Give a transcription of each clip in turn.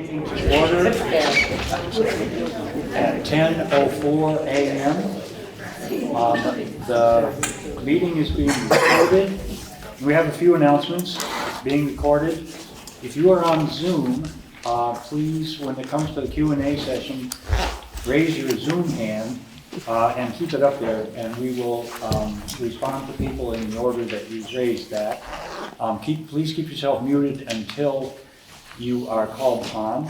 Meeting to order at 10:04 a.m. The meeting is being recorded. We have a few announcements being recorded. If you are on Zoom, please, when it comes to the Q&A session, raise your Zoom hand and keep it up there, and we will respond to people in the order that you raised that. Please keep yourself muted until you are called upon.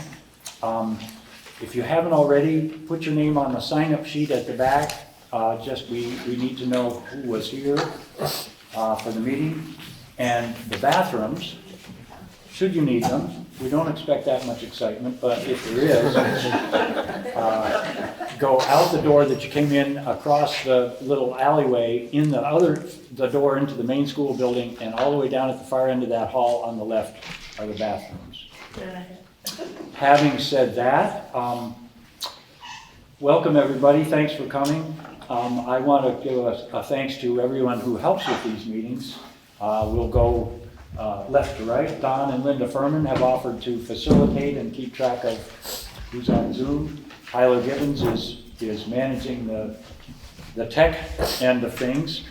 If you haven't already, put your name on the sign-up sheet at the back. We need to know who was here for the meeting. And the bathrooms, should you need them, we don't expect that much excitement, but if there is, go out the door that you came in, across the little alleyway, in the door into the main school building, and all the way down at the far end of that hall on the left are the bathrooms. Having said that, welcome everybody, thanks for coming. I want to give a thanks to everyone who helps with these meetings. We'll go left to right. Don and Linda Fuhrman have offered to facilitate and keep track of who's on Zoom. Hyla Gibbons is managing the tech end of things.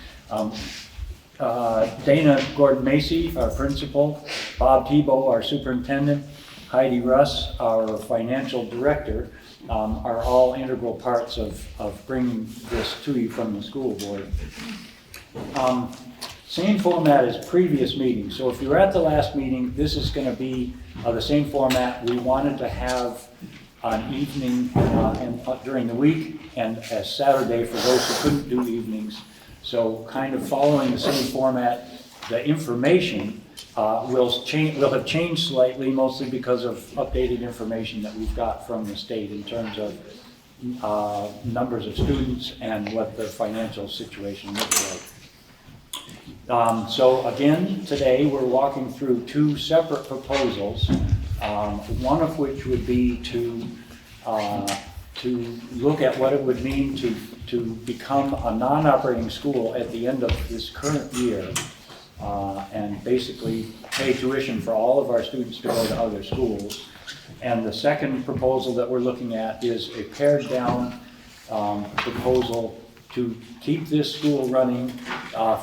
Dana Gordon-Macy, our principal. Bob Thibault, our superintendent. Heidi Russ, our financial director, are all integral parts of bringing this to you from the school board. Same format as previous meetings. So if you were at the last meeting, this is going to be the same format. We wanted to have an evening during the week and a Saturday for those who couldn't do evenings. So kind of following the same format, the information will have changed slightly, mostly because of updated information that we've got from the state in terms of numbers of students and what the financial situation looks like. So again, today we're walking through two separate proposals, one of which would be to look at what it would mean to become a non-operating school at the end of this current year, and basically pay tuition for all of our students to go to other schools. And the second proposal that we're looking at is a pared down proposal to keep this school running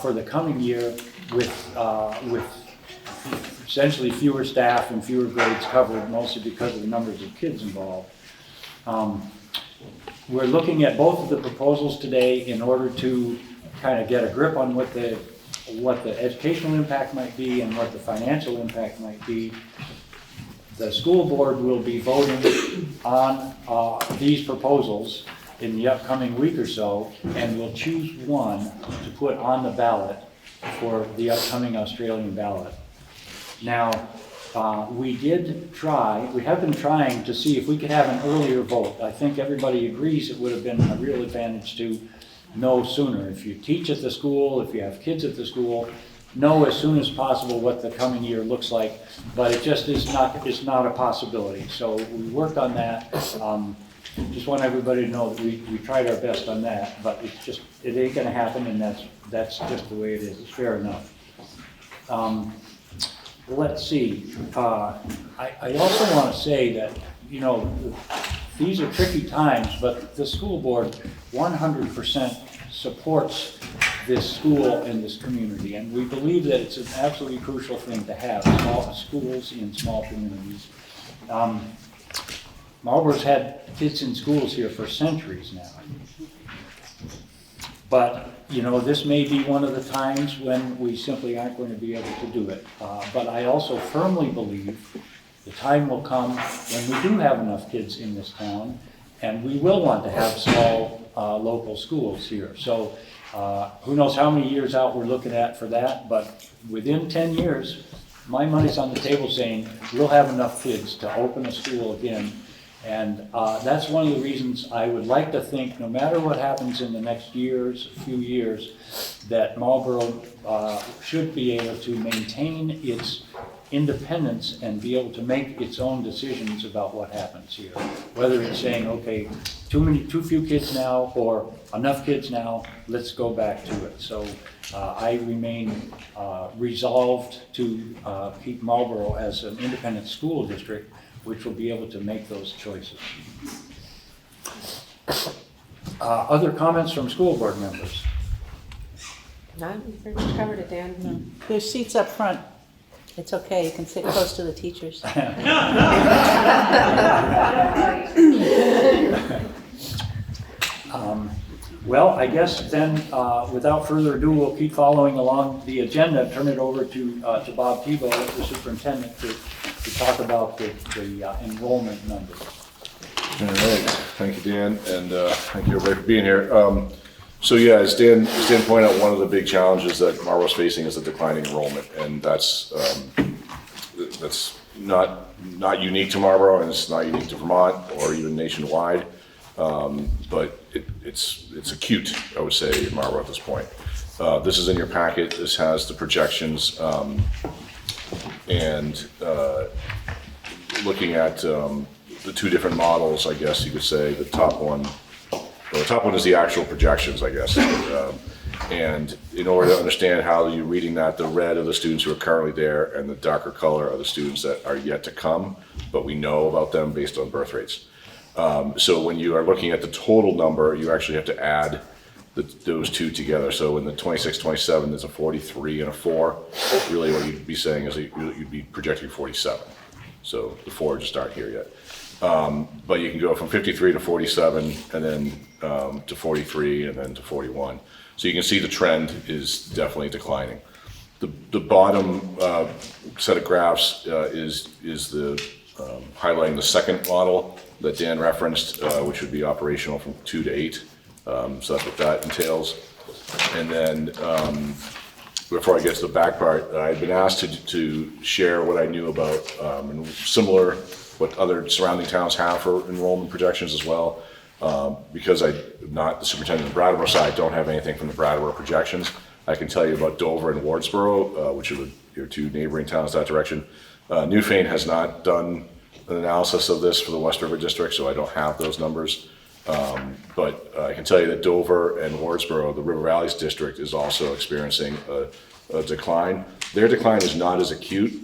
for the coming year with essentially fewer staff and fewer grades covered, mostly because of the numbers of kids involved. We're looking at both of the proposals today in order to kind of get a grip on what the educational impact might be and what the financial impact might be. The school board will be voting on these proposals in the upcoming week or so, and we'll choose one to put on the ballot for the upcoming Australian ballot. Now, we have been trying to see if we could have an earlier vote. I think everybody agrees it would have been a real advantage to know sooner. If you teach at the school, if you have kids at the school, know as soon as possible what the coming year looks like, but it just is not a possibility. So we worked on that. Just want everybody to know that we tried our best on that, but it ain't gonna happen, and that's just the way it is. It's fair enough. Let's see. I also want to say that, these are tricky times, but the school board 100% supports this school and this community, and we believe that it's an absolutely crucial thing to have small schools in small communities. Marlboro's had kids in schools here for centuries now. But, this may be one of the times when we simply aren't going to be able to do it. But I also firmly believe the time will come when we do have enough kids in this town, and we will want to have small local schools here. So who knows how many years out we're looking at for that, but within 10 years, my money's on the table saying we'll have enough kids to open a school again. And that's one of the reasons I would like to think, no matter what happens in the next few years, that Marlboro should be able to maintain its independence and be able to make its own decisions about what happens here. Whether it's saying, okay, too few kids now, or enough kids now, let's go back to it. So I remain resolved to keep Marlboro as an independent school district which will be able to make those choices. Other comments from school board members? None, you pretty much covered it, Dan. No. There's seats up front. It's okay, you can sit close to the teachers. Well, I guess then, without further ado, we'll keep following along the agenda and turn it over to Bob Thibault, the superintendent, to talk about the enrollment numbers. All right, thank you, Dan, and thank you everybody for being here. So yeah, as Dan pointed out, one of the big challenges that Marlboro's facing is the declining enrollment, and that's not unique to Marlboro, and it's not unique to Vermont or even nationwide. But it's acute, I would say, in Marlboro at this point. This is in your packet. This has the projections, and looking at the two different models, I guess you could say. The top one is the actual projections, I guess. And in order to understand how you're reading that, the red are the students who are currently there, and the darker color are the students that are yet to come, but we know about them based on birth rates. So when you are looking at the total number, you actually have to add those two together. So in the 26-27, there's a 43 and a 4. Really what you'd be saying is you'd be projecting 47. So the 4 just aren't here yet. But you can go from 53 to 47, and then to 43, and then to 41. So you can see the trend is definitely declining. The bottom set of graphs is the highlighting the second model that Dan referenced, which would be operational from 2 to 8. So that's what that entails. And then before I get to the back part, I've been asked to share what I knew about and similar what other surrounding towns have for enrollment projections as well. Because I'm not the superintendent of the Brattleboro side, I don't have anything from the Brattleboro projections. I can tell you about Dover and Wardsboro, which are your two neighboring towns that direction. Newfane has not done an analysis of this for the West River District, so I don't have those numbers. But I can tell you that Dover and Wardsboro, the River Valleys District, is also experiencing a decline. Their decline is not as acute,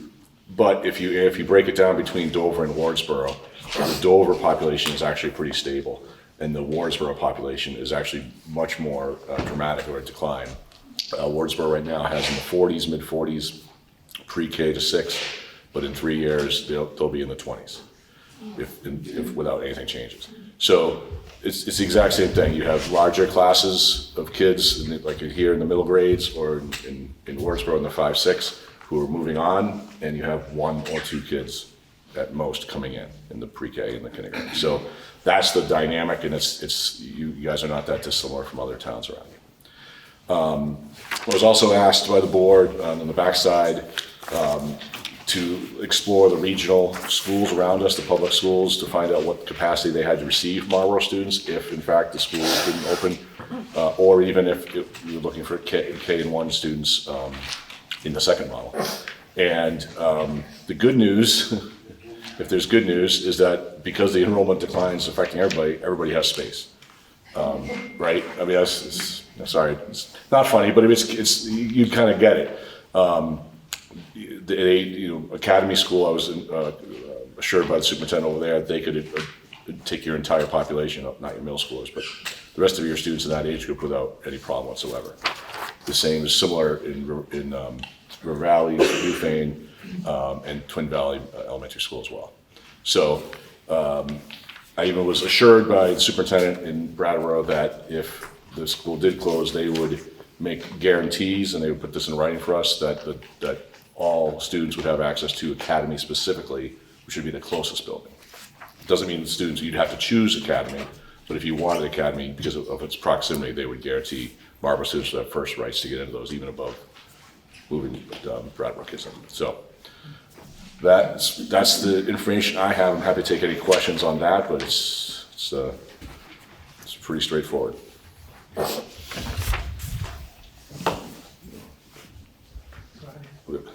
but if you break it down between Dover and Wardsboro, the Dover population is actually pretty stable, and the Wardsboro population is actually much more dramatic of a decline. Wardsboro right now has in the 40s, mid-40s, pre-K to 6, but in 3 years they'll be in the 20s, if without anything changes. So it's the exact same thing. You have larger classes of kids, like here in the middle grades, or in Wardsboro in the 5-6, who are moving on, and you have 1 or 2 kids at most coming in the pre-K and the kindergarten. So that's the dynamic, and it's you guys are not that dissimilar from other towns around you. I was also asked by the board on the backside to explore the regional schools around us, the public schools, to find out what capacity they had to receive Marlboro students if in fact the schools didn't open, or even if you're looking for K and 1 students in the second model. And the good news, if there's good news, is that because the enrollment decline is affecting everybody has space, right? I mean, sorry, it's not funny, but it's you kind of get it. Academy School, I was assured by the superintendent over there, they could take your entire population up, not your middle schoolers, but the rest of your students in that age group without any problem whatsoever. The same is similar in River Valley, Newfane, and Twin Valley Elementary School as well. So I even was assured by the superintendent in Brattleboro that if the school did close, they would make guarantees, and they would put this in writing for us, that all students would have access to Academy specifically, which would be the closest building. It doesn't mean the students, you'd have to choose Academy, but if you wanted Academy, because of its proximity, they would guarantee Marlboro students would have first rights to get into those, even above moving Brattleboro kids in. So that's the information I have. I'm happy to take any questions on that, but it's pretty straightforward.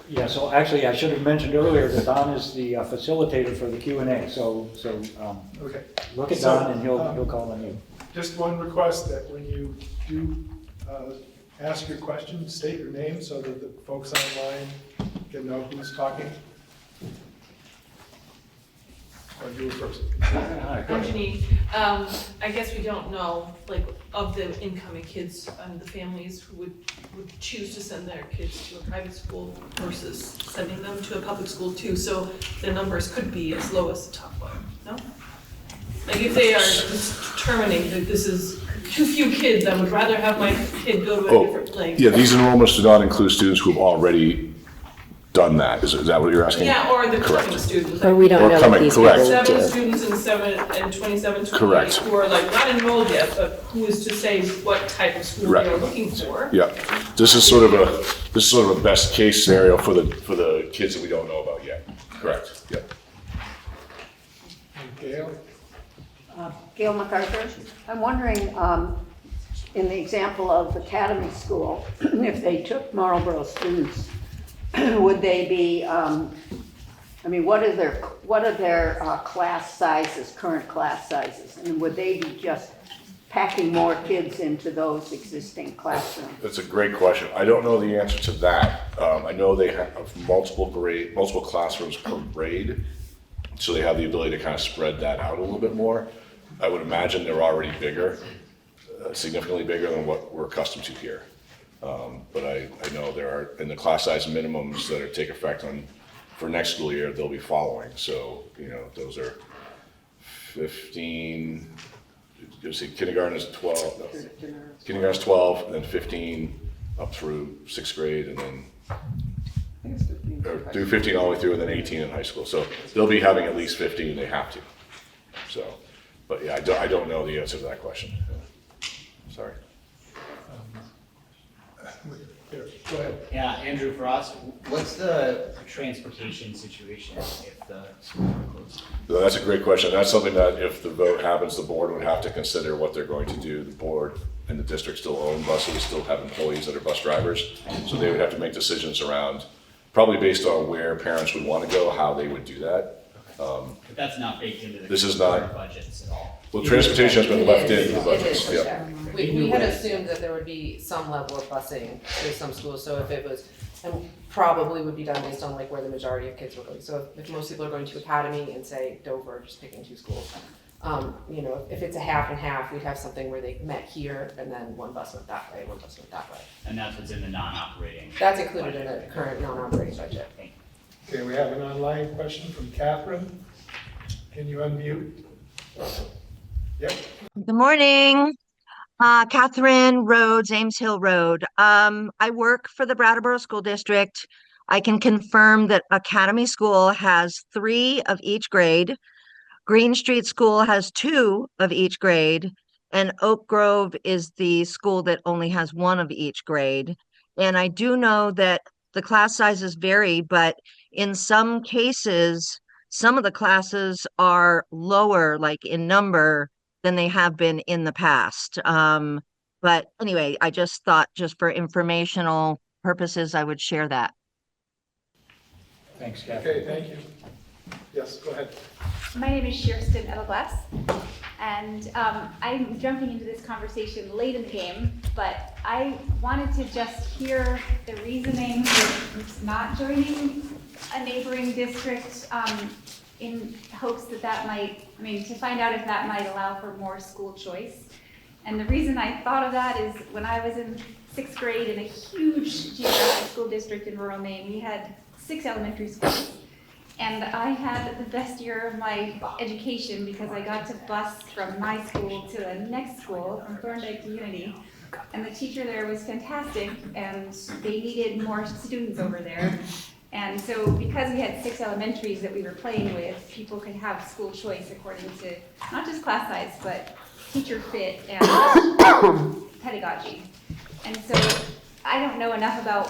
Yeah, so actually, I should have mentioned earlier that Don is the facilitator for the Q&A, so Okay. look at Don and he'll call on you. Just one request, that when you do ask your question, state your name so that the folks online can know who's talking. Or you were first. I'm Janine. I guess we don't know, like, of the incoming kids and the families who would choose to send their kids to a private school versus sending them to a public school too. So the numbers could be as low as the top one, no? Like if they are determining that this is too few kids, I would rather have my kid go to a different place. Yeah, these enrollments do not include students who have already done that. Is that what you're asking? Yeah, or the Correct. coming students. Or we don't Or know coming, what these correct. people do. 7 students and 27, 28 Correct. who are like not enrolled yet, but who is to say what type of school Right. they are looking for? Yeah, this is sort of a best case scenario for the kids that we don't know about yet. Correct, yeah. And Gail? Gail MacArthur. I'm wondering, in the example of Academy School, if they took Marlboro students, would they be, what are their class sizes, current class sizes? And would they be just packing more kids into those existing classrooms? That's a great question. I don't know the answer to that. I know they have multiple classrooms per grade, so they have the ability to kind of spread that out a little bit more. I would imagine they're already bigger, significantly bigger than what we're accustomed to here. But I know there are, in the class size minimums that take effect for next school year, they'll be following. So, those are 15, let's see, kindergarten is 12, kindergarten is 12, and then 15 up through 6th grade, and then or do 15 all the way through, and then 18 in high school. So they'll be having at least 15, they have to. So, but yeah, I don't know the answer to that question. Sorry. Here, go ahead. Yeah, Andrew, for us, what's the transportation situation if the schools are closed? So that's a great question. That's something that if the vote happens, the board would have to consider what they're going to do. The board and the district still own buses, still have employees that are bus drivers. So they would have to make decisions around, probably based on where parents would want to go, how they would do that. But that's not baked into the This is not- budgets at all. Well, transportation has been left It in the is, budgets, it is, yeah. We had assumed that there would be some level of busing to some schools, so if it was, and probably would be done based on like where the majority of kids were going. So if most people are going to Academy and say Dover, just picking 2 schools, if it's a half and half, we'd have something where they met here and then one bus went that way, one bus went that way. And that's what's in the non-operating. That's included in the current non-operating budget. Thank you. Okay, we have an online question from Catherine. Can you unmute? Yep. Good morning. Catherine Rhodes, Ames Hill Road. I work for the Brattleboro School District. I can confirm that Academy School has 3 of each grade. Green Street School has 2 of each grade. And Oak Grove is the school that only has 1 of each grade. And I do know that the class sizes vary, but in some cases, some of the classes are lower, like in number, than they have been in the past. But anyway, I just thought, just for informational purposes, I would share that. Thanks, Catherine. Okay, thank you. Yes, go ahead. My name is Kirsten Edelglass, and I'm jumping into this conversation late in the game, but I wanted to just hear the reasoning for not joining a neighboring district in hopes that might, to find out if that might allow for more school choice. And the reason I thought of that is when I was in 6th grade in a huge geographic school district in rural Maine, we had 6 elementary schools. And I had the best year of my education because I got to bus from my school to the next school, from Thorndike to Unity. And the teacher there was fantastic, and they needed more students over there. And so because we had 6 elementaries that we were playing with, people could have school choice according to not just class size, but teacher fit and pedagogy. And so I don't know enough about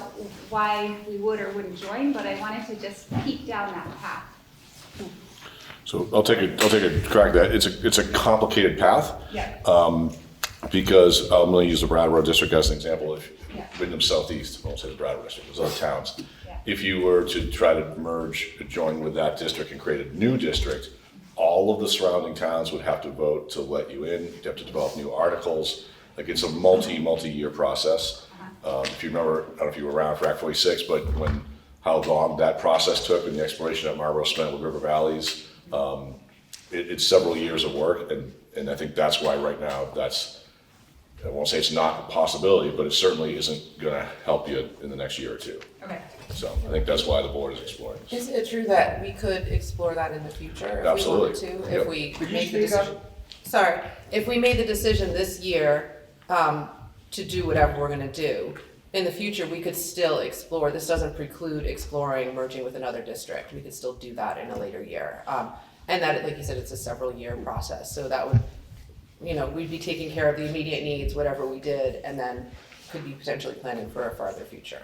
why we would or wouldn't join, but I wanted to just peek down that path. So I'll take a crack at that. It's a complicated path. Yeah. Because I'm going to use the Brattleboro district as an example. If Yeah. Wyndham Southeast, I won't say the Brattleboro district, there's other towns. Yeah. If you were to try to merge, join with that district and create a new district, all of the surrounding towns would have to vote to let you in. You'd have to develop new articles. Like it's a multi-year process. If you remember, I don't know if you were around for Act 46, but how long that process took and the exploration that Marlboro spent with River Valleys, it's several years of work, and I think that's why right now I won't say it's not a possibility, but it certainly isn't gonna help you in the next year or two. Okay. So I think that's why the board is exploring this. Is it true that we could explore that in the future if we wanted to? Absolutely. If Yep. we Could you make the speak up? decision? Sorry, if we made the decision this year, to do whatever we're gonna do, in the future, we could still explore. This doesn't preclude exploring merging with another district. We could still do that in a later year. And that, like you said, it's a several year process. So that would, we'd be taking care of the immediate needs, whatever we did, and then could be potentially planning for a farther future.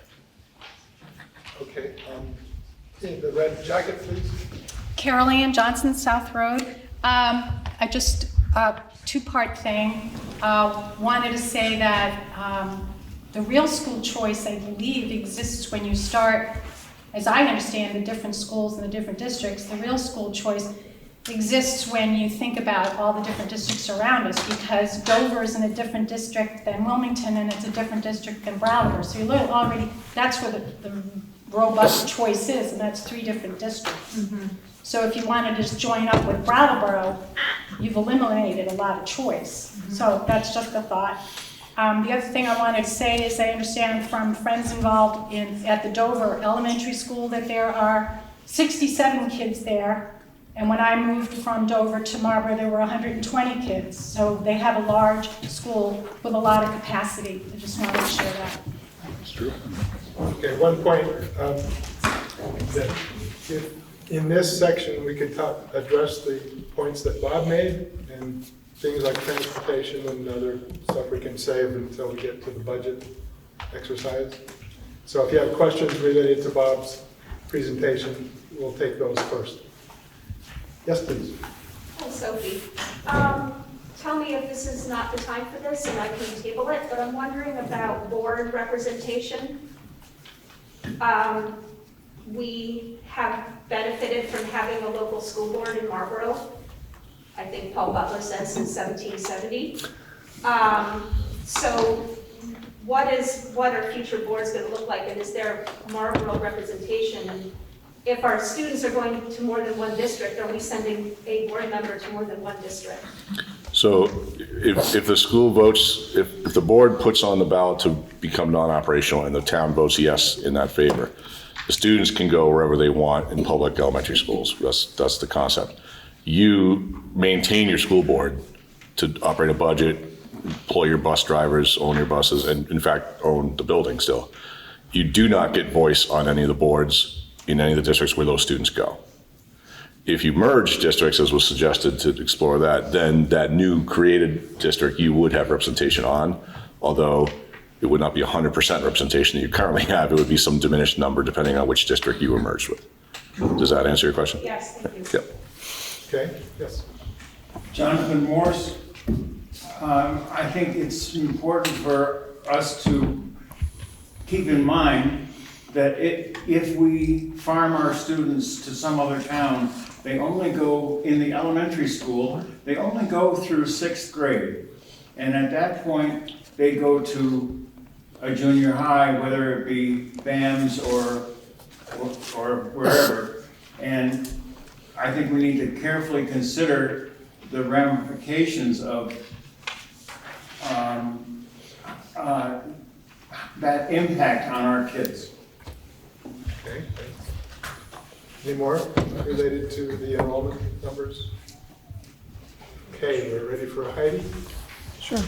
Okay, in the red jacket, please. Carol Ann Johnson, South Road. I just, two-part thing. Wanted to say that the real school choice, I believe, exists when you start, as I understand the different schools in the different districts, the real school choice exists when you think about all the different districts around us, because Dover is in a different district than Wilmington, and it's a different district than Brattleboro. So you're already, that's where the robust choice is, and that's 3 different districts. Mm-hmm. So if you want to just join up with Brattleboro, you've eliminated a lot of choice. Mm-hmm. So that's just a thought. The other thing I wanted to say is I understand from friends involved at the Dover Elementary School that there are 67 kids there. And when I moved from Dover to Marlboro, there were 120 kids. So they have a large school with a lot of capacity. I just wanted to share that. It's true. Okay, one point, that if in this section, we could address the points that Bob made, and things like transportation and other stuff we can save until we get to the budget exercise. So if you have questions related to Bob's presentation, we'll take those first. Yes, please. Hi, Sophie. Tell me if this is not the time for this and I can table it, but I'm wondering about board representation. We have benefited from having a local school board in Marlboro. I think Paul Butler said since 1770. So what are future boards going to look like, and is there Marlboro representation? And if our students are going to more than one district, are we sending a board member to more than one district? So if the school votes, if the board puts on the ballot to become non-operational and the town votes yes in that favor, the students can go wherever they want in public elementary schools. That's the concept. You maintain your school board to operate a budget, employ your bus drivers, own your buses, and in fact, own the building still. You do not get voice on any of the boards in any of the districts where those students go. If you merge districts, as was suggested to explore that, then that new created district you would have representation on, although it would not be 100% representation that you currently have. It would be some diminished number depending on which district you were merged with. Does that answer your question? Yes, thank you. Yep. Okay, yes. Jonathan Morse, I think it's important for us to keep in mind that if we farm our students to some other town, they only go, in the elementary school, they only go through 6th grade. And at that point, they go to a junior high, whether it be BAMS or wherever. And I think we need to carefully consider the ramifications of that impact on our kids. Okay. Any more related to the enrollment numbers? Okay, we're ready for Heidi. Sure.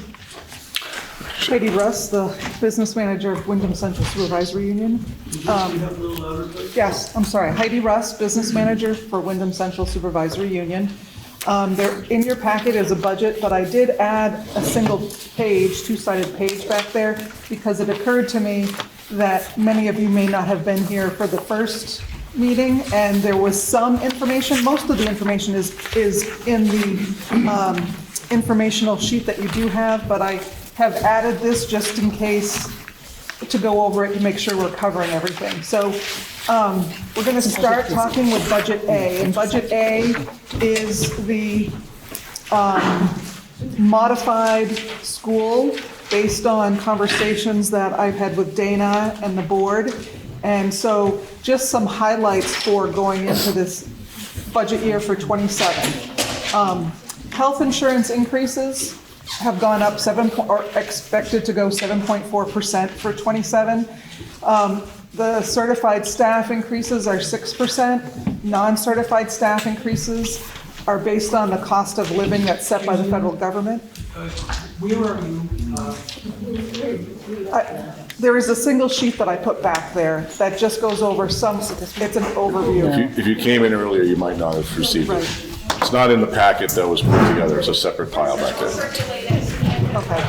Heidi Russ, the business manager of Wyndham Central Supervisory Union. Yes, I'm sorry. Heidi Russ, business manager for Wyndham Central Supervisory Union. There in your packet is a budget, but I did add a single page, 2-sided page back there, because it occurred to me that many of you may not have been here for the first meeting, and there was some information. Most of the information is in the informational sheet that you do have, but I have added this just in case to go over it to make sure we're covering everything. So we're going to start talking with Budget A, and Budget A is the modified school based on conversations that I've had with Dana and the board. And so just some highlights for going into this budget year for '27. Health insurance increases have gone up or expected to go 7.4% for '27. The certified staff increases are 6%. Non-certified staff increases are based on the cost of living that's set by the federal government. Where are you? There is a single sheet that I put back there that just goes over some, it's an overview. If you came in earlier, you might not have received Right. it. It's not in the packet that was put together, it's a separate pile back there. Okay.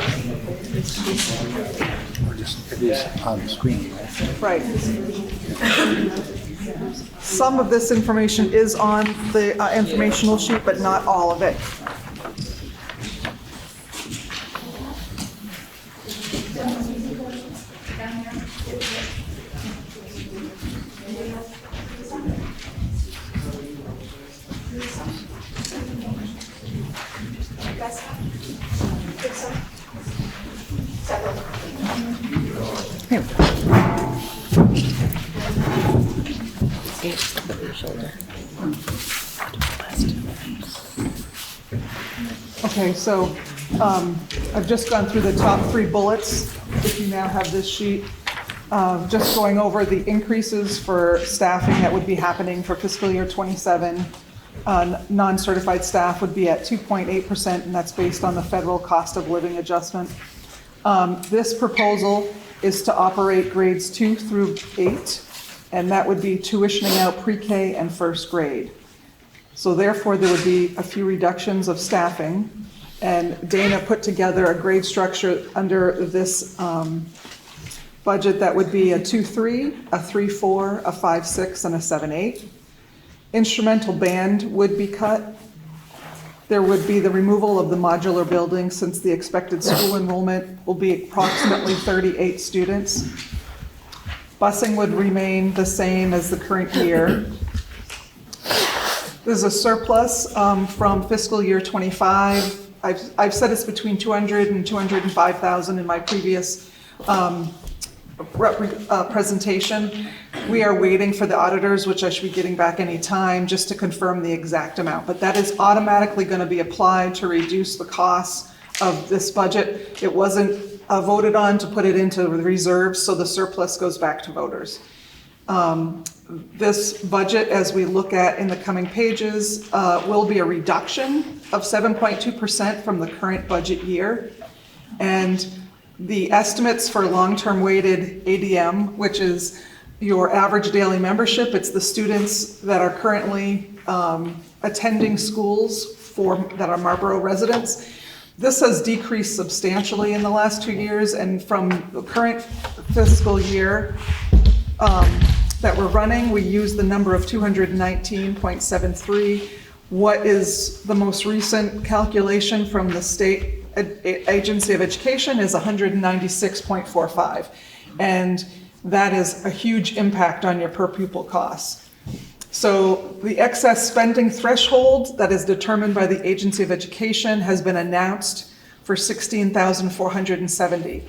It is on the screen, right? Right. Some of this information is on the informational sheet, but not all of it. Okay, so I've just gone through the top 3 bullets. If you now have this sheet, just going over the increases for staffing that would be happening for fiscal year '27. Non-certified staff would be at 2.8%, and that's based on the federal cost of living adjustment. This proposal is to operate grades 2 through 8, and that would be tuitioning out pre-K and first grade. So therefore, there would be a few reductions of staffing, and Dana put together a grade structure under this budget that would be a 2-3, a 3-4, a 5-6, and a 7-8. Instrumental band would be cut. There would be the removal of the modular building, since the expected school enrollment will be approximately 38 students. Busing would remain the same as the current year. There's a surplus from fiscal year '25. I've said it's between 200 and 205,000 in my previous presentation. We are waiting for the auditors, which I should be getting back any time, just to confirm the exact amount. But that is automatically going to be applied to reduce the costs of this budget. It wasn't voted on to put it into the reserves, so the surplus goes back to voters. This budget, as we look at in the coming pages, will be a reduction of 7.2% from the current budget year. And the estimates for long-term weighted ADM, which is your average daily membership, it's the students that are currently attending schools that are Marlboro residents. This has decreased substantially in the last 2 years, and from the current fiscal year that we're running, we use the number of 219.73. What is the most recent calculation from the State Agency of Education is 196.45. And that is a huge impact on your per pupil costs. So the excess spending threshold that is determined by the Agency of Education has been announced for $16,470.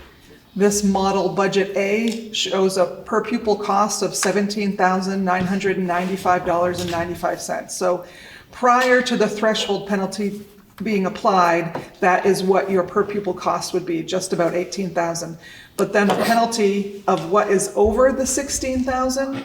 This model budget A shows a per pupil cost of $17,995.95. So prior to the threshold penalty being applied, that is what your per pupil cost would be, just about $18,000. But then the penalty of what is over the $16,000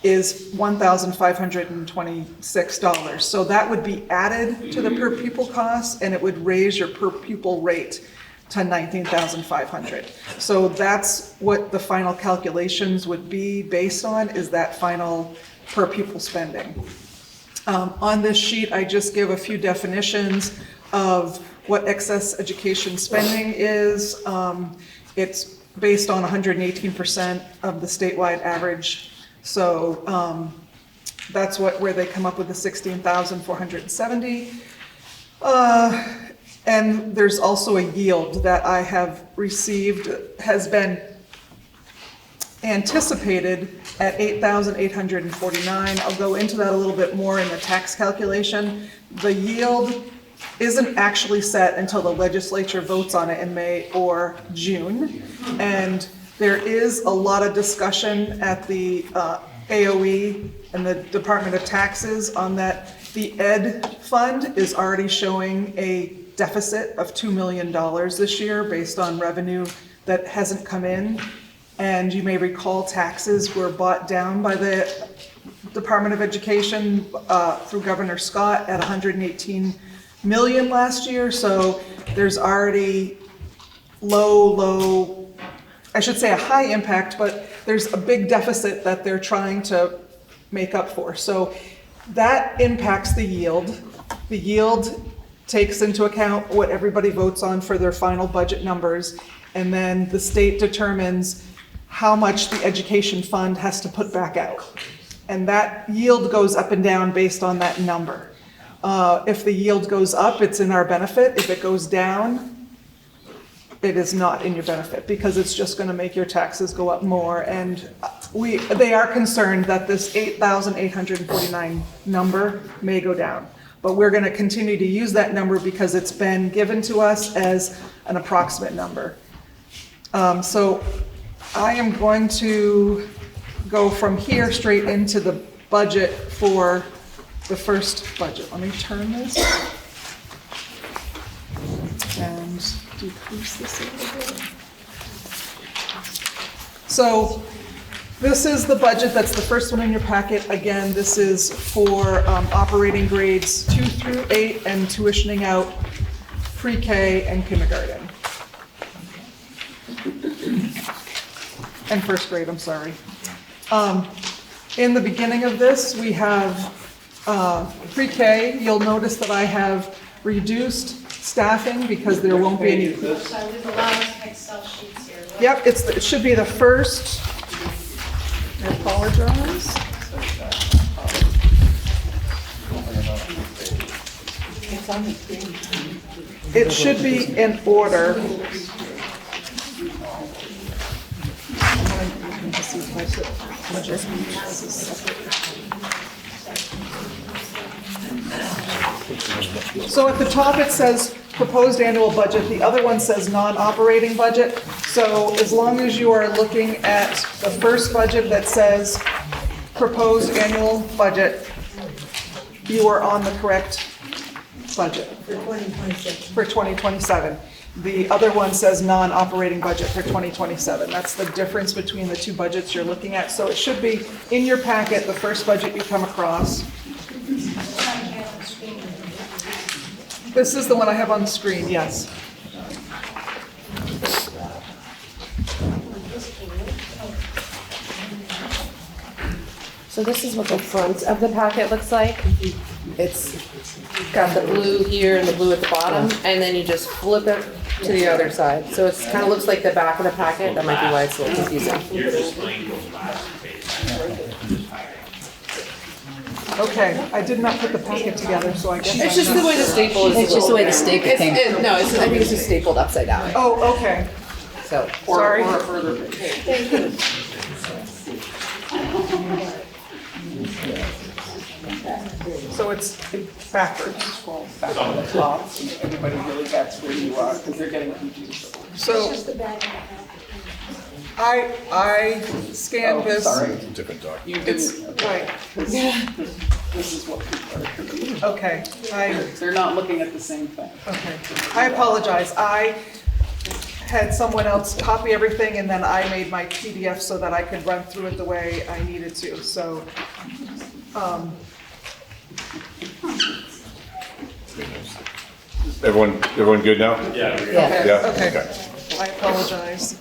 is $1,526. So that would be added to the per pupil cost, and it would raise your per pupil rate to $19,500. So that's what the final calculations would be based on, is that final per pupil spending. On this sheet, I just give a few definitions of what excess education spending is. It's based on 118% of the statewide average. So that's where they come up with the 16,470. And there's also a yield that I have received, has been anticipated at 8,849. I'll go into that a little bit more in the tax calculation. The yield isn't actually set until the legislature votes on it in May or June. And there is a lot of discussion at the AOE and the Department of Taxes on that The ed fund is already showing a deficit of $2 million this year based on revenue that hasn't come in. And you may recall taxes were bought down by the Department of Education through Governor Scott at 118 million last year. So there's already I should say a high impact, but there's a big deficit that they're trying to make up for. So that impacts the yield. The yield takes into account what everybody votes on for their final budget numbers, and then the state determines how much the education fund has to put back out. And that yield goes up and down based on that number. If the yield goes up, it's in our benefit. If it goes down, it is not in your benefit, because it's just going to make your taxes go up more. And they are concerned that this 8,849 number may go down. But we're going to continue to use that number because it's been given to us as an approximate number. So I am going to go from here straight into the budget for the first budget. Let me turn this and decrease this a little bit. So this is the budget. That's the first one in your packet. Again, this is for operating grades 2 through 8 and tuitioning out pre-K and kindergarten. And first grade, I'm sorry. In the beginning of this, we have pre-K. You'll notice that I have reduced staffing because there won't be any. So there's a lot of Excel sheets here. Yep, it should be the first. I apologize. It should be in order. So at the top it says proposed annual budget, the other one says non-operating budget. So as long as you are looking at the first budget that says proposed annual budget, you are on the correct budget. For 2027. For 2027. The other one says non-operating budget for 2027. That's the difference between the two budgets you're looking at. So it should be in your packet, the first budget you come across. This is the one I have on the screen, yes. So this is what the front of the packet looks like. It's got the blue here and the blue at the bottom, and then you just flip it to the other side. So it kind of looks like the back of the packet. That might be why it's a little confusing. Okay, I did not put the packet together, so I guess. It's just the way the staple is. It's just the way the staple came. No, I think it's just stapled upside down. Oh, okay. So, Sorry. Thank you. So it's backwards. Scroll back on the top, so everybody really gets where you are, because they're getting confused. So I scanned this. Sorry. Different document. It's right. This is what people are doing. Okay. They're not looking at the same thing. Okay. I apologize. I had someone else copy everything, and then I made my PDF so that I could run through it the way I needed to. So. Everyone good now? Yeah. Yeah? Okay. I apologize.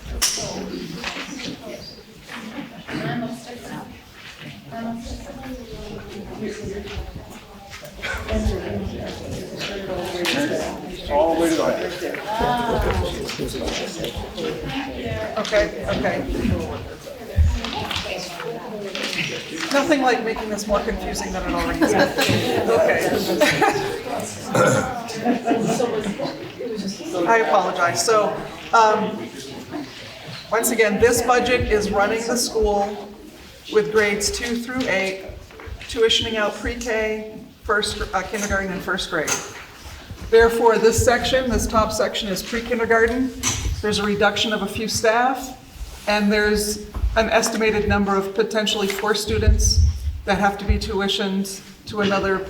All the way to the right. Okay. Nothing like making this more confusing than it already is. Okay. I apologize. So, once again, this budget is running the school with grades 2 through 8, tuitioning out pre-K, kindergarten, and first grade. Therefore, this top section is pre-kindergarten. There's a reduction of a few staff, and there's an estimated number of potentially 4 students that have to be tuitioned to another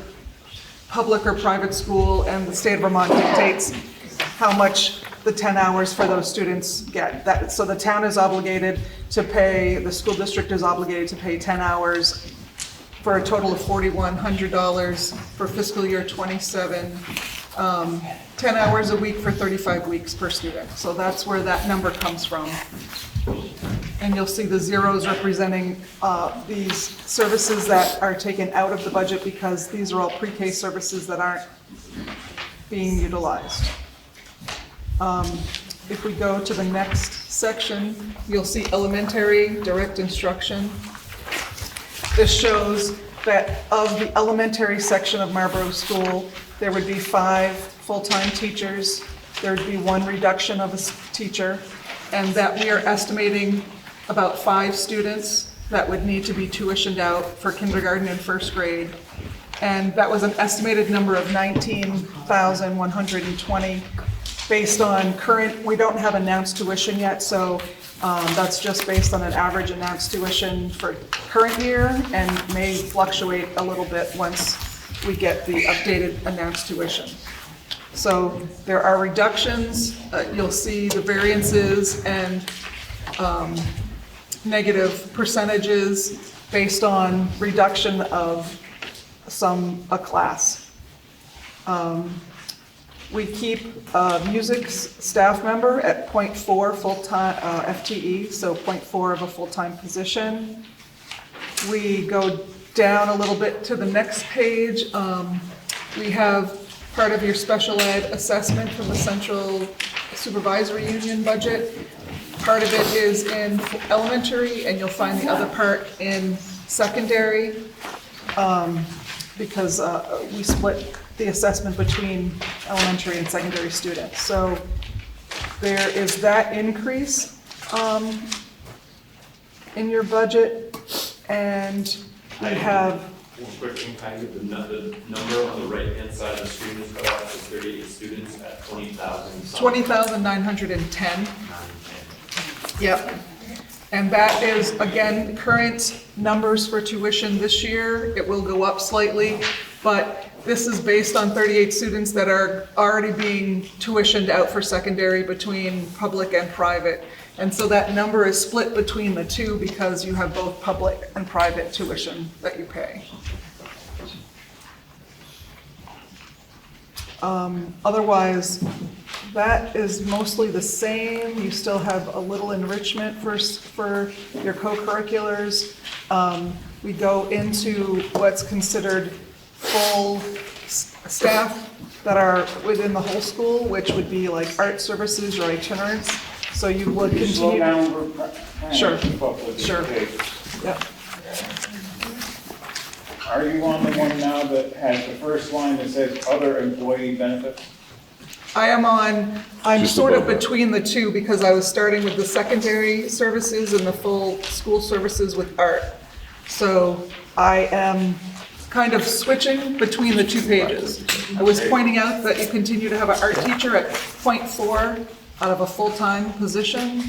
public or private school, and the state of Vermont dictates how much the 10 hours for those students get. So the town is obligated to pay, the school district is obligated to pay 10 hours for a total of $4,100 for fiscal year '27, 10 hours a week for 35 weeks per student. So that's where that number comes from. And you'll see the zeros representing these services that are taken out of the budget because these are all pre-K services that aren't being utilized. If we go to the next section, you'll see elementary direct instruction. This shows that of the elementary section of Marlboro School, there would be 5 full-time teachers, there would be 1 reduction of a teacher, and that we are estimating about 5 students that would need to be tuitioned out for kindergarten and first grade. And that was an estimated number of 19,120 based on current, we don't have announced tuition yet, so that's just based on an average announced tuition for current year and may fluctuate a little bit once we get the updated announced tuition. So there are reductions, you'll see the variances and negative percentages based on reduction of a class. We keep music staff member at 0.4 full-time FTE, so 0.4 of a full-time position. We go down a little bit to the next page. We have part of your special ed assessment from the Central Supervisory Union budget. Part of it is in elementary, and you'll find the other part in secondary, because we split the assessment between elementary and secondary students. So there is that increase in your budget, and we have... One quick thing, can I get the number on the right-hand side of the screen is cut off, is 38 students at 20,000. 20,910. Yep. And that is, again, current numbers for tuition this year. It will go up slightly, but this is based on 38 students that are already being tuitioned out for secondary between public and private. And so that number is split between the two because you have both public and private tuition that you pay. Otherwise, that is mostly the same. You still have a little enrichment for your co-curriculars. We go into what's considered full staff that are within the whole school, which would be like art services or itinerants. So you would continue. Slow down, Sure. Sure. Yep. Are you on the one now that has the first line that says other employee benefits? I'm Just sort of above that. between the two because I was starting with the secondary services and the full school services with art. So I am kind of switching between the two pages. I was pointing out that you continue to have an art teacher at 0.4 out of a full-time position.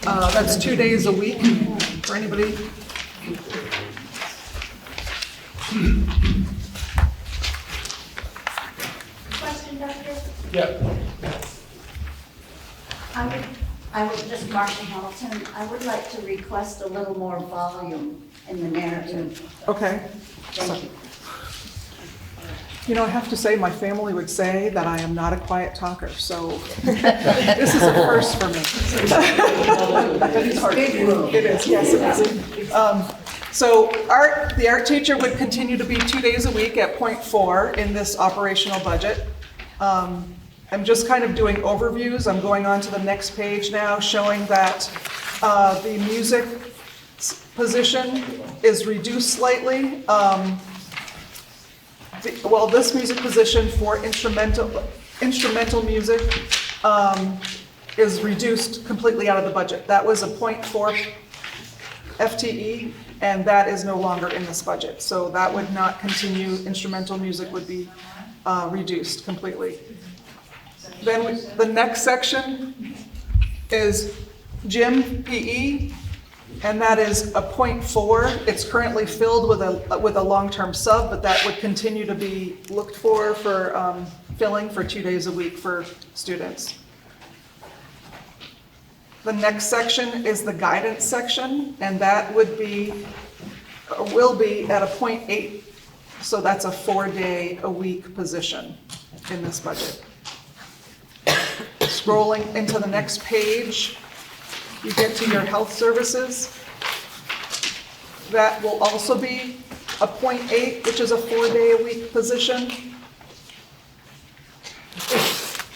That's 2 days a week for anybody. Question, Doctor? Yeah. I would just, Marcia Hamilton, I would like to request a little more volume in the narrative. Okay. Thank you. You know, I have to say, my family would say that I am not a quiet talker, so this is a first for me. It is, yes, it is. So the art teacher would continue to be 2 days a week at 0.4 in this operational budget. I'm just kind of doing overviews. I'm going on to the next page now, showing that the music position is reduced slightly. Well, this music position for instrumental music is reduced completely out of the budget. That was a 0.4 FTE, and that is no longer in this budget. So that would not continue. Instrumental music would be reduced completely. Then the next section is gym, PE, and that is a .4. It's currently filled with a long-term sub, but that would continue to be looked for filling for 2 days a week for students. The next section is the guidance section, and that will be at a .8, so that's a 4-day-a-week position in this budget. Scrolling into the next page, you get to your health services. That will also be a .8, which is a 4-day-a-week position.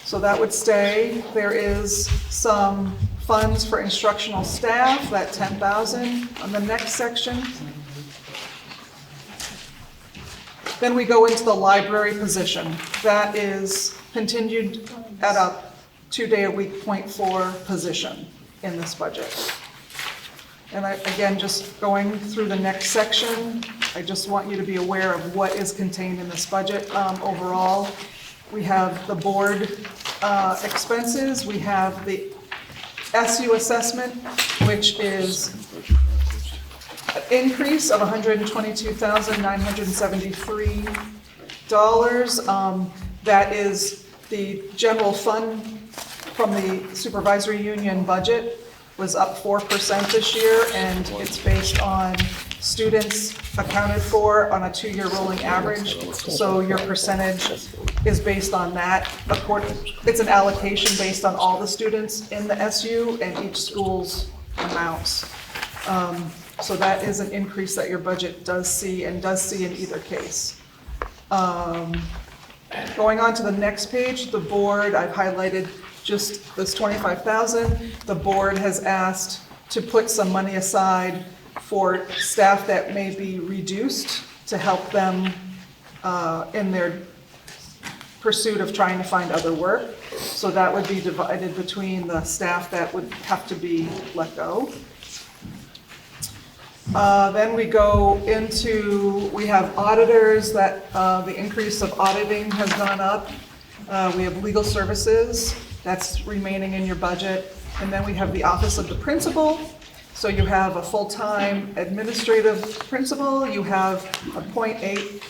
So that would stay. There is some funds for instructional staff, that 10,000 on the next section. Then we go into the library position. That is continued at a 2-day-a-week .4 position in this budget. And again, just going through the next section, I just want you to be aware of what is contained in this budget overall. We have the board expenses, we have the SU assessment, which is an increase of $122,973. That is the general fund from the supervisory union budget was up 4% this year, and it's based on students accounted for on a 2-year rolling average. So your percentage is based on that. It's an allocation based on all the students in the SU and each school's amounts. So that is an increase that your budget does see in either case. Going on to the next page, the board, I've highlighted just this 25,000. The board has asked to put some money aside for staff that may be reduced to help them in their pursuit of trying to find other work. So that would be divided between the staff that would have to be let go. Then we go into, we have auditors that the increase of auditing has gone up. We have legal services, that's remaining in your budget. And then we have the office of the principal. So you have a full-time administrative principal, you have a .8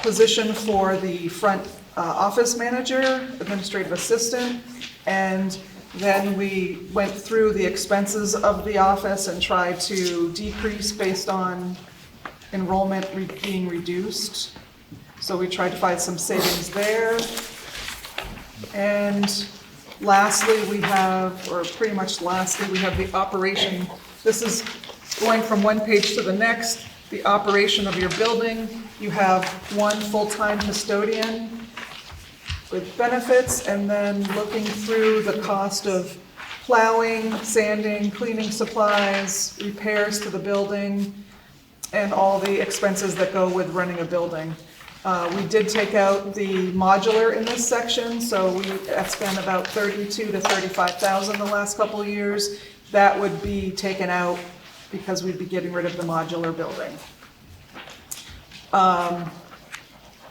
position for the front office manager, administrative assistant, and then we went through the expenses of the office and tried to decrease based on enrollment being reduced. So we tried to find some savings there. And lastly, we have, or pretty much lastly, we have the operation. This is going from one page to the next, the operation of your building. You have one full-time custodian with benefits, and then looking through the cost of plowing, sanding, cleaning supplies, repairs to the building, and all the expenses that go with running a building. We did take out the modular in this section, so that's been about 32 to 35,000 the last couple of years. That would be taken out because we'd be getting rid of the modular building.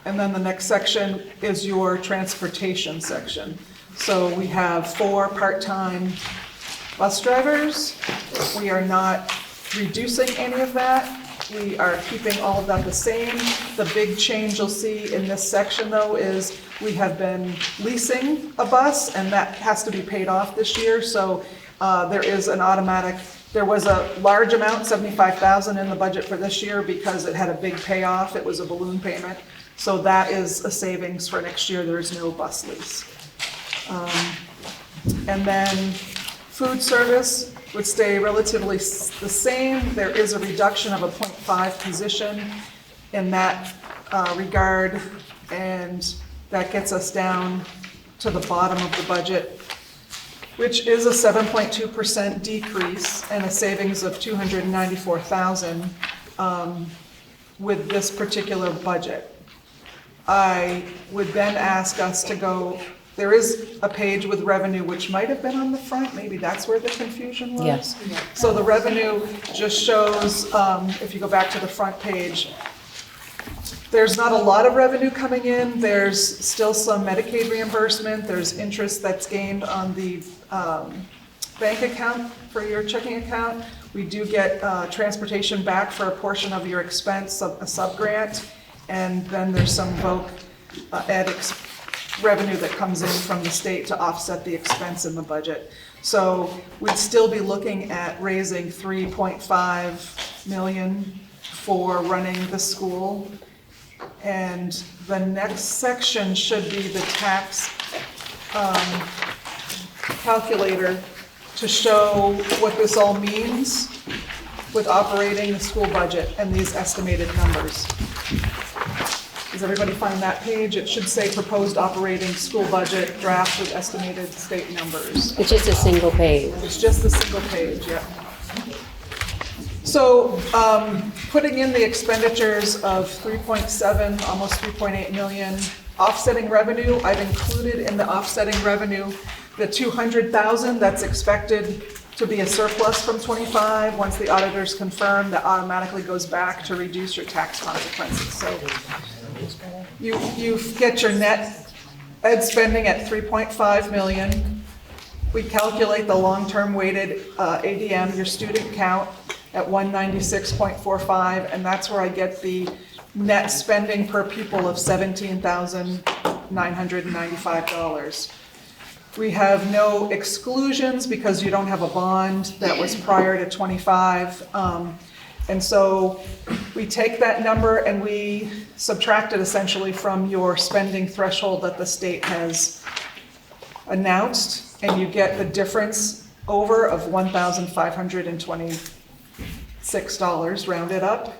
And then the next section is your transportation section. So we have 4 part-time bus drivers. We are not reducing any of that. We are keeping all of that the same. The big change you'll see in this section though is we have been leasing a bus, and that has to be paid off this year. So there is an automatic, there was a large amount, 75,000 in the budget for this year because it had a big payoff. It was a balloon payment. So that is a savings for next year. There's no bus lease. And then food service would stay relatively the same. There is a reduction of a 0.5 position in that regard, and that gets us down to the bottom of the budget, which is a 7.2% decrease and a savings of 294,000 with this particular budget. I would then ask us to go, there is a page with revenue which might have been on the front, maybe that's where the confusion was. Yes. So the revenue just shows, if you go back to the front page, there's not a lot of revenue coming in. There's still some Medicaid reimbursement. There's interest that's gained on the bank account for your checking account. We do get transportation back for a portion of your expense, a sub-grant, and then there's some voc ed revenue that comes in from the state to offset the expense in the budget. So we'd still be looking at raising 3.5 million for running the school. And the next section should be the tax calculator to show what this all means with operating the school budget and these estimated numbers. Does everybody find that page? It should say proposed operating school budget draft with estimated state numbers. It's just a single page. It's just a single page, yeah. So putting in the expenditures of 3.7, almost 3.8 million, offsetting revenue, I've included in the offsetting revenue the 200,000 that's expected to be a surplus from 25. Once the auditors confirm, that automatically goes back to reduce your tax consequences. So you get your net ed spending at 3.5 million. We calculate the long-term weighted ADM, your student count, at 196.45, and that's where I get the net spending per pupil of $17,995. We have no exclusions because you don't have a bond that was prior to 25. And so we take that number and we subtract it essentially from your spending threshold that the state has announced, and you get the difference over of $1,526 rounded up,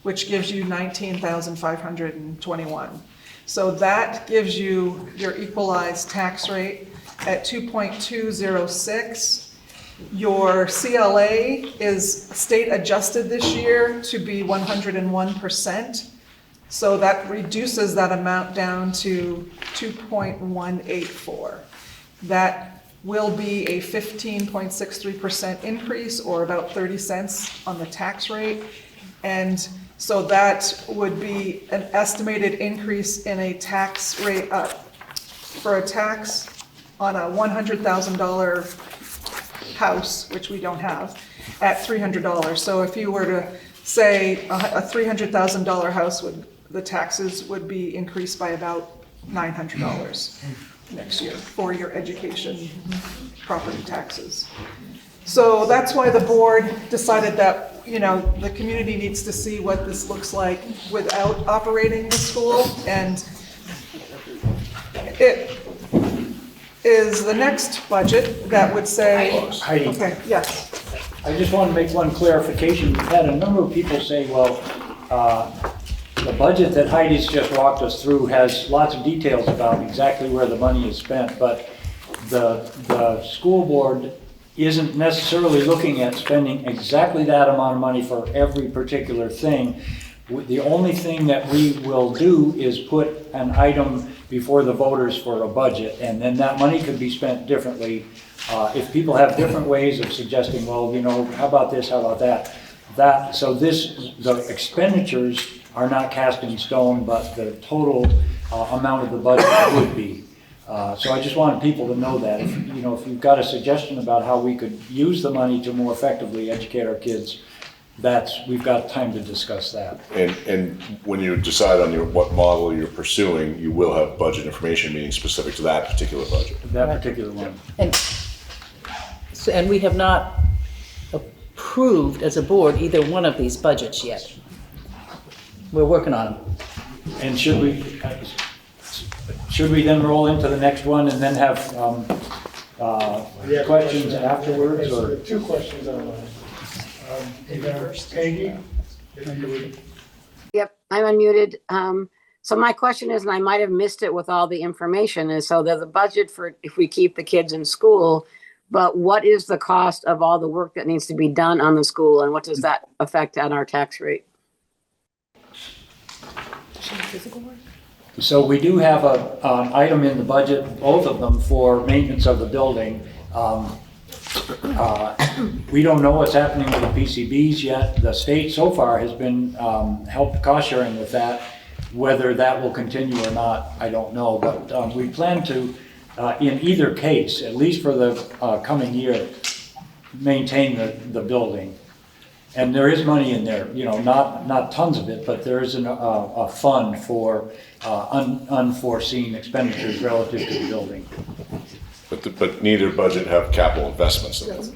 which gives you $19,521. So that gives you your equalized tax rate at 2.206. Your CLA is state adjusted this year to be 101%. So that reduces that amount down to 2.184. That will be a 15.63% increase, or about 30 cents on the tax rate. And so that would be an estimated increase in a tax rate for a tax on a $100,000 house, which we don't have, at $300. So if you were to say a $300,000 house, the taxes would be increased by about $900 next year for your education property taxes. So that's why the board decided that, you know, the community needs to see what this looks like without operating the school, and it is the next budget that would say, Heidi. okay, yes. I just want to make one clarification. We've had a number of people say, well, the budget that Heidi's just walked us through has lots of details about exactly where the money is spent, but the school board isn't necessarily looking at spending exactly that amount of money for every particular thing. The only thing that we will do is put an item before the voters for a budget, and then that money could be spent differently. If people have different ways of suggesting, well, you know, how about this, how about that? The expenditures are not cast in stone, but the total amount of the budget would be. So I just wanted people to know that. If you've got a suggestion about how we could use the money to more effectively educate our kids, we've got time to discuss that. And when you decide on what model you're pursuing, you will have budget information meaning specific to that particular budget. That particular one. And we have not approved as a board either one of these budgets yet. We're working on them. And should we then roll into the next one and then have questions afterwards? Or? Two questions online. Peggy, if you would. Yep, I'm unmuted. So my question is, and I might have missed it with all the information, is so there's a budget for if we keep the kids in school, but what is the cost of all the work that needs to be done on the school, and what does that affect on our tax rate? So we do have an item in the budget, both of them, for maintenance of the building. We don't know what's happening with the PCBs yet. The state so far has been helped cost sharing with that. Whether that will continue or not, I don't know. But we plan to, in either case, at least for the coming year, maintain the building. And there is money in there, you know, not tons of it, but there is a fund for unforeseen expenditures relative to the building. But neither budget have capital investments in it.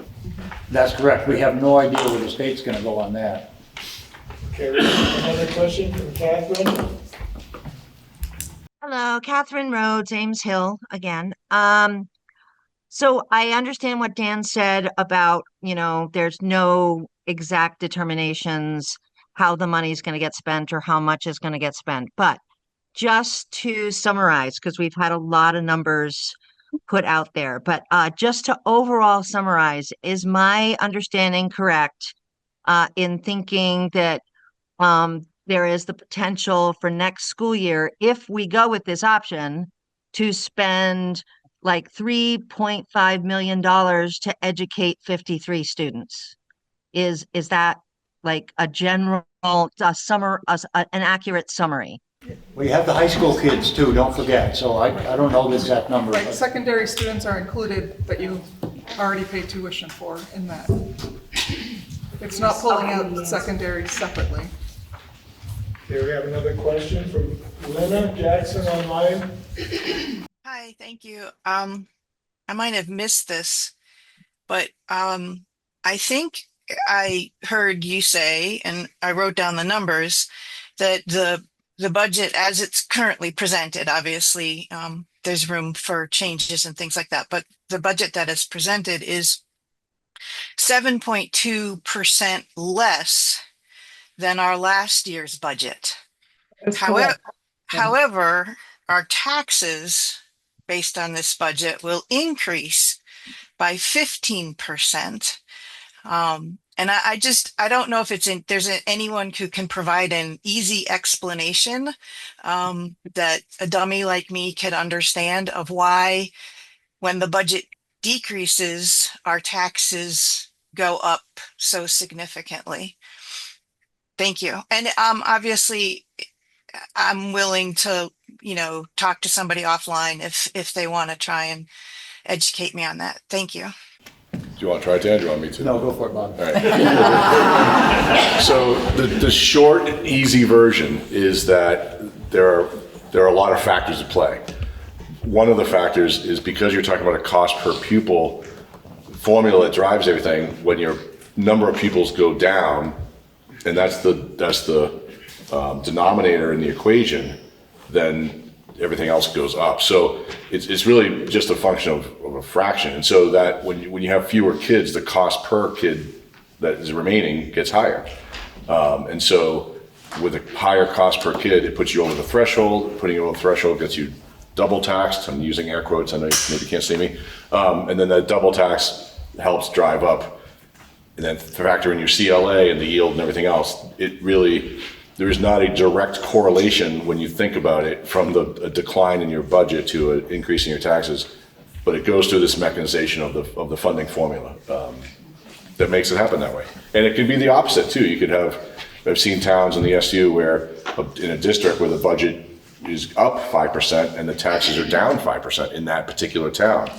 That's correct. We have no idea where the state's gonna go on that. Okay, another question from Catherine? Hello, Catherine Rhodes, Ames Hill again. So I understand what Dan said about, you know, there's no exact determinations how the money is going to get spent or how much is going to get spent. But just to summarize, because we've had a lot of numbers put out there, but just to overall summarize, is my understanding correct in thinking that there is the potential for next school year, if we go with this option, to spend like $3.5 million to educate 53 students? Is that like a general an accurate summary? We have the high school kids too, don't forget, so I don't know the exact number. Right, but- secondary students are included that you already pay tuition for in that. It's not pulling out the secondary separately. Okay, we have another question from Lena Jackson online. Hi, thank you. I might have missed this, but I think I heard you say, and I wrote down the numbers, that the budget as it's currently presented, obviously there's room for changes and things like that, but the budget that is presented is 7.2% less than our last year's budget. However, our taxes based on this budget will increase by 15%. And I don't know if there's anyone who can provide an easy explanation that a dummy like me could understand of why, when the budget decreases, our taxes go up so significantly. Thank you. And obviously, I'm willing to, talk to somebody offline if they want to try and educate me on that. Thank you. Do you want to try it, Dan? Do you want me to? No, go for it, Bob. All right. So the short, easy version is that there are a lot of factors at play. One of the factors is because you're talking about a cost per pupil formula that drives everything. When your number of pupils go down, and that's the denominator in the equation, then everything else goes up. So it's really just a function of a fraction. And so that when you have fewer kids, the cost per kid that is remaining gets higher. And so with a higher cost per kid, it puts you over the threshold. Putting you over the threshold gets you double taxed. I'm using air quotes. I know you maybe can't see me. And then that double tax helps drive up. And then factor in your CLA and the yield and everything else. There is not a direct correlation when you think about it from a decline in your budget to an increase in your taxes, but it goes through this mechanization of the funding formula that makes it happen that way. And it can be the opposite too. You could have, I've seen towns in the SU where in a district where the budget is up 5% and the taxes are down 5% in that particular town,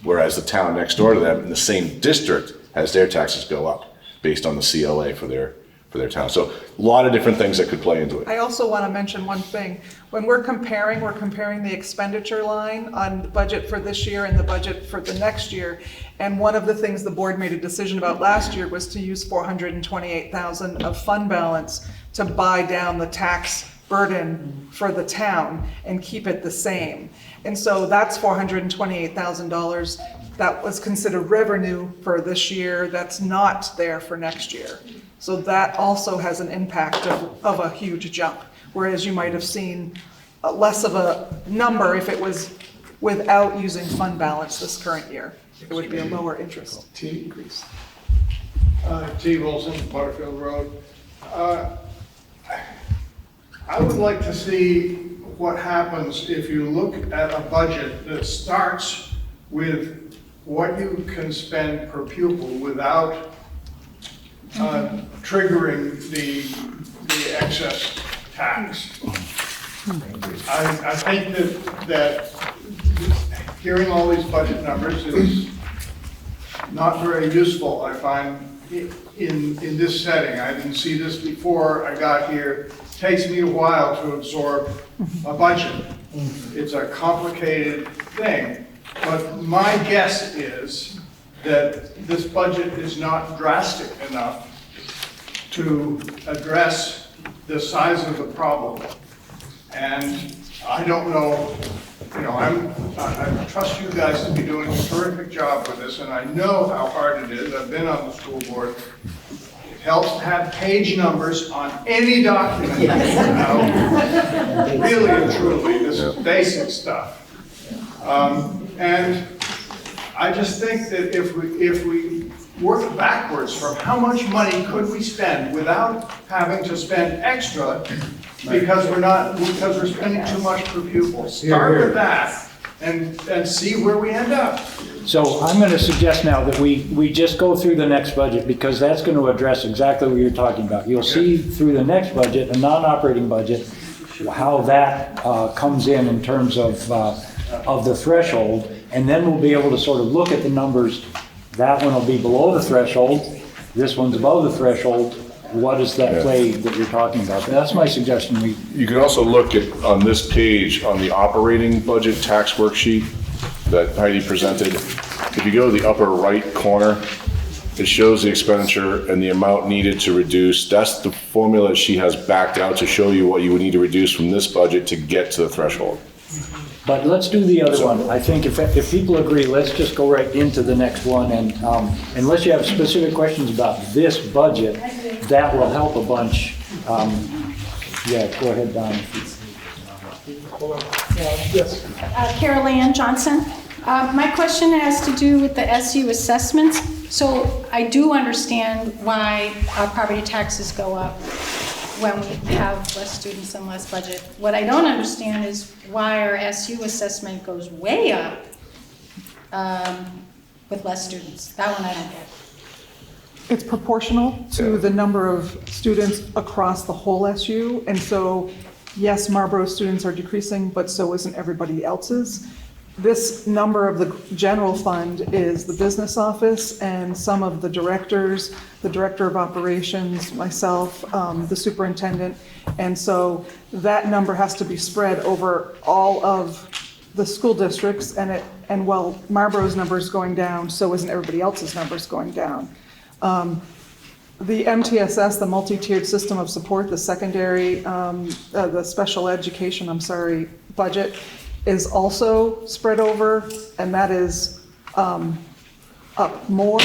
whereas the town next door to them in the same district has their taxes go up based on the CLA for their town. So a lot of different things that could play into it. I also want to mention one thing. When we're comparing the expenditure line on the budget for this year and the budget for the next year. And one of the things the board made a decision about last year was to use $428,000 of fund balance to buy down the tax burden for the town and keep it the same. And so that's $428,000 that was considered revenue for this year that's not there for next year. So that also has an impact of a huge jump, whereas you might have seen less of a number if it was without using fund balance this current year. It would be a lower interest increase. T. Wilson, Butterfield Road. I would like to see what happens if you look at a budget that starts with what you can spend per pupil without triggering the excess tax. I think that hearing all these budget numbers is not very useful. I find in this setting. I didn't see this before I got here. It takes me a while to absorb a budget. It's a complicated thing, but my guess is that this budget is not drastic enough to address the size of the problem. And I don't know, I trust you guys to be doing a terrific job with this, and I know how hard it is. I've been on the school board. It helps to have page numbers on any document, really and truly, this is basic stuff. And I just think that if we work backwards from how much money could we spend without having to spend extra because we're spending too much per pupil. Start with that and see where we end up. So I'm going to suggest now that we just go through the next budget, because that's going to address exactly what you're talking about. You'll see through the next budget, a non-operating budget, how that comes in terms of the threshold, and then we'll be able to sort of look at the numbers. That one will be below the threshold, this one's above the threshold. What is that play that you're talking about? That's my suggestion. You can also look at, on this page, on the operating budget tax worksheet that Heidi presented. If you go to the upper right corner, it shows the expenditure and the amount needed to reduce. That's the formula she has backed out to show you what you would need to reduce from this budget to get to the threshold. But let's do the other one. I think if people agree, let's just go right into the next one. And unless you have specific questions about this budget, that will help a bunch. Yeah, go ahead, Don. Yes. Carol Ann Johnson. My question has to do with the SU assessments. So I do understand why our property taxes go up when we have less students and less budget. What I don't understand is why our SU assessment goes way up with less students. That one I don't get. It's proportional to the number of students across the whole SU. And so, yes, Marlboro students are decreasing, but so isn't everybody else's. This number of the general fund is the business office and some of the directors, the director of operations, myself, the superintendent. And so that number has to be spread over all of the school districts. And while Marlboro's number is going down, so isn't everybody else's numbers going down. The MTSS, the multi-tiered system of support, the secondary, the special education, budget is also spread over, and that is up more,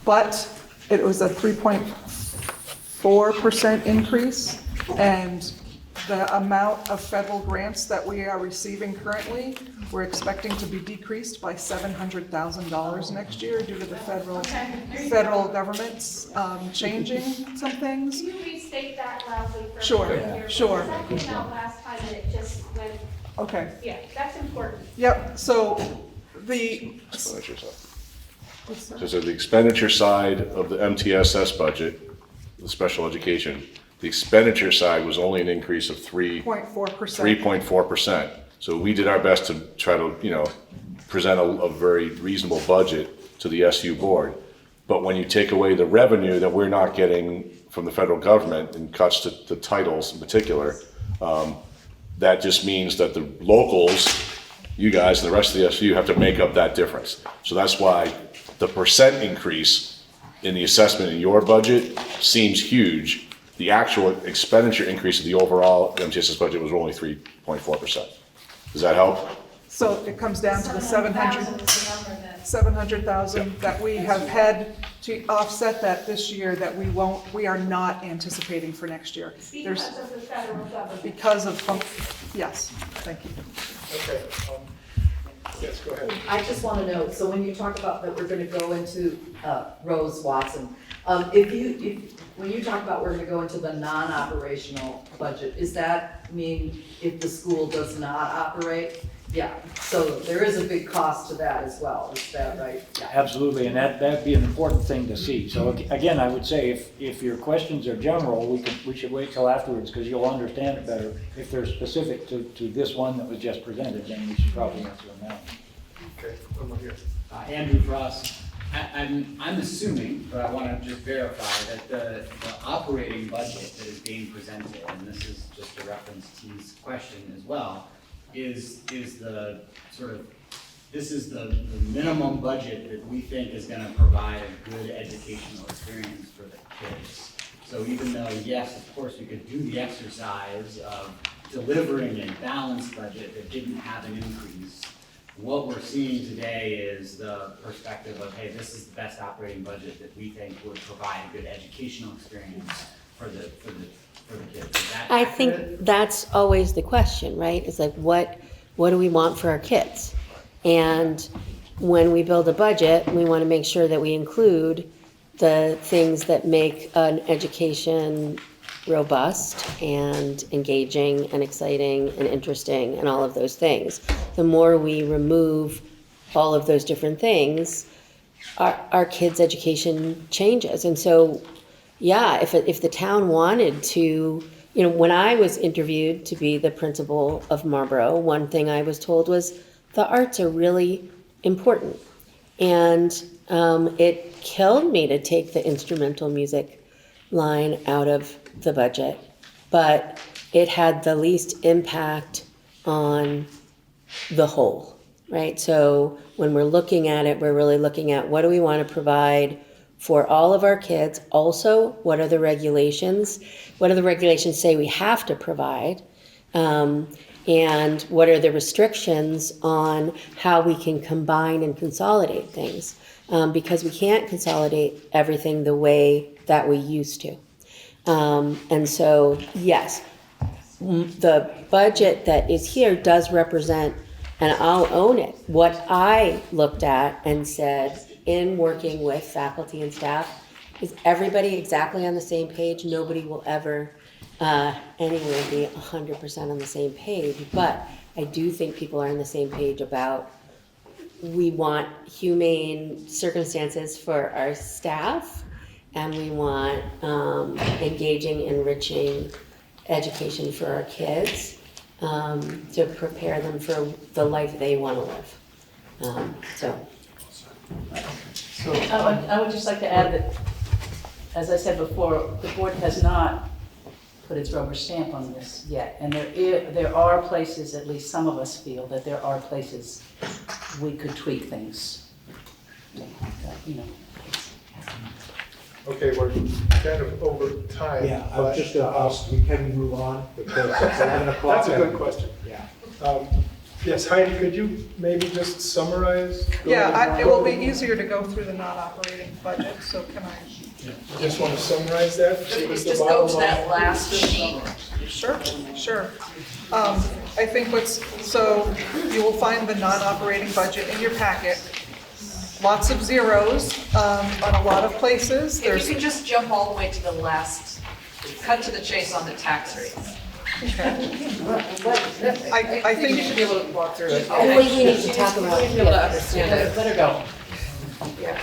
but it was a 3.4% increase, and the amount of federal grants that we are receiving currently, we're expecting to be decreased by $700,000 next year due to the federal government's changing some things. Can you restate that loudly for Sure, everyone here? sure. Because that came out last time and it just went. Okay. Yeah, that's important. Yep, so the. Expenditure side. So the expenditure side of the MTSS budget, the special education, the expenditure side was only an increase of 3.4%. So we did our best to try to, present a very reasonable budget to the SU board. But when you take away the revenue that we're not getting from the federal government and cuts to the titles in particular, that just means that the locals, you guys, and the rest of the SU have to make up that difference. So that's why the percent increase in the assessment in your budget seems huge. The actual expenditure increase of the overall MTSS budget was only 3.4%. Does that help? So it comes down to the 700,000 that we have had to offset that this year that we are not anticipating for next year. Because of the federal government. Yes, thank you. Okay. Yes, go ahead. I just want to know, so when you talk about that we're going to go into Rose Watson, when you talk about we're going to go into the non-operational budget, does that mean if the school does not operate? Yeah, so there is a big cost to that as well, is that right? Yeah. Absolutely, and that'd be an important thing to see. So again, I would say if your questions are general, we should wait till afterwards because you'll understand it better. If they're specific to this one that was just presented, then we should probably answer them now. Okay, one more here. Andrew Russ. I'm assuming, but I want to just verify that the operating budget that is being presented, and this is just a reference to T's question as well, is the sort of, this is the minimum budget that we think is going to provide a good educational experience for the kids. So even though, yes, of course, we could do the exercise of delivering a balanced budget that didn't have an increase, what we're seeing today is the perspective of, hey, this is the best operating budget that we think would provide a good educational experience for the kids. Is that I accurate? think that's always the question, right? It's like, what do we want for our kids? And when we build a budget, we want to make sure that we include the things that make an education robust and engaging and exciting and interesting and all of those things. The more we remove all of those different things, our kids' education changes. And so, yeah, if the town wanted to, when I was interviewed to be the principal of Marlboro, one thing I was told was the arts are really important. And it killed me to take the instrumental music line out of the budget, but it had the least impact on the whole, right? So when we're looking at it, we're really looking at what do we want to provide for all of our kids. Also, what are the regulations? What do the regulations say we have to provide? And what are the restrictions on how we can combine and consolidate things? Because we can't consolidate everything the way that we used to. And so, yes, the budget that is here does represent, and I'll own it, what I looked at and said in working with faculty and staff is everybody exactly on the same page. Nobody will ever anywhere be 100% on the same page, but I do think people are on the same page about we want humane circumstances for our staff, and we want engaging, enriching education for our kids to prepare them for the life they want to live. So I would just like to add that, as I said before, the board has not put its rubber stamp on this yet. And there are places, at least some of us feel, that there are places we could tweak things. Okay, we're kind of over time. Yeah, I was just gonna ask, can we move on? Because it's 11 o'clock. That's a good question. Yeah. Yes, Heidi, could you maybe just summarize? Yeah, it will be easier to go through the non-operating budget, so can I? Just want to summarize that? Give us the Just go bottom to line. that last sheet. Sure. I think so you will find the non-operating budget in your packet. Lots of zeros on a lot of places. If you could just jump all the way to the last, cut to the chase on the tax rates. I think you should be able to walk through it. I think we need to talk about You need to be able to understand it. Let her go. Yeah.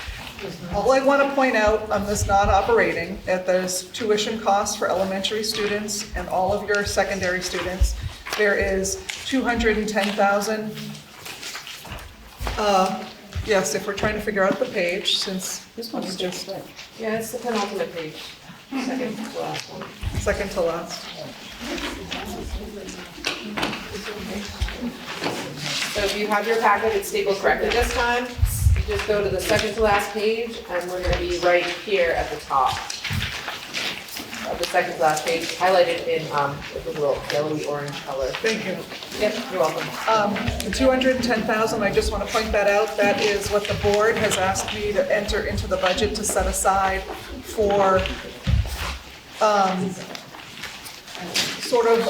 All I want to point out on this non-operating, that there's tuition costs for elementary students and all of your secondary students. There is 210,000. Yes, if we're trying to figure out the page, since this one's just. Yeah, it's the penultimate page, second to last one. Second to last. So if you have your packet, it's stapled correctly this time. You just go to the second to last page, and we're gonna be right here at the top of the second to last page, highlighted in with a little yellowy orange color. Thank you. Yep, you're welcome. The 210,000, I just want to point that out, that is what the board has asked me to enter into the budget to set aside for sort of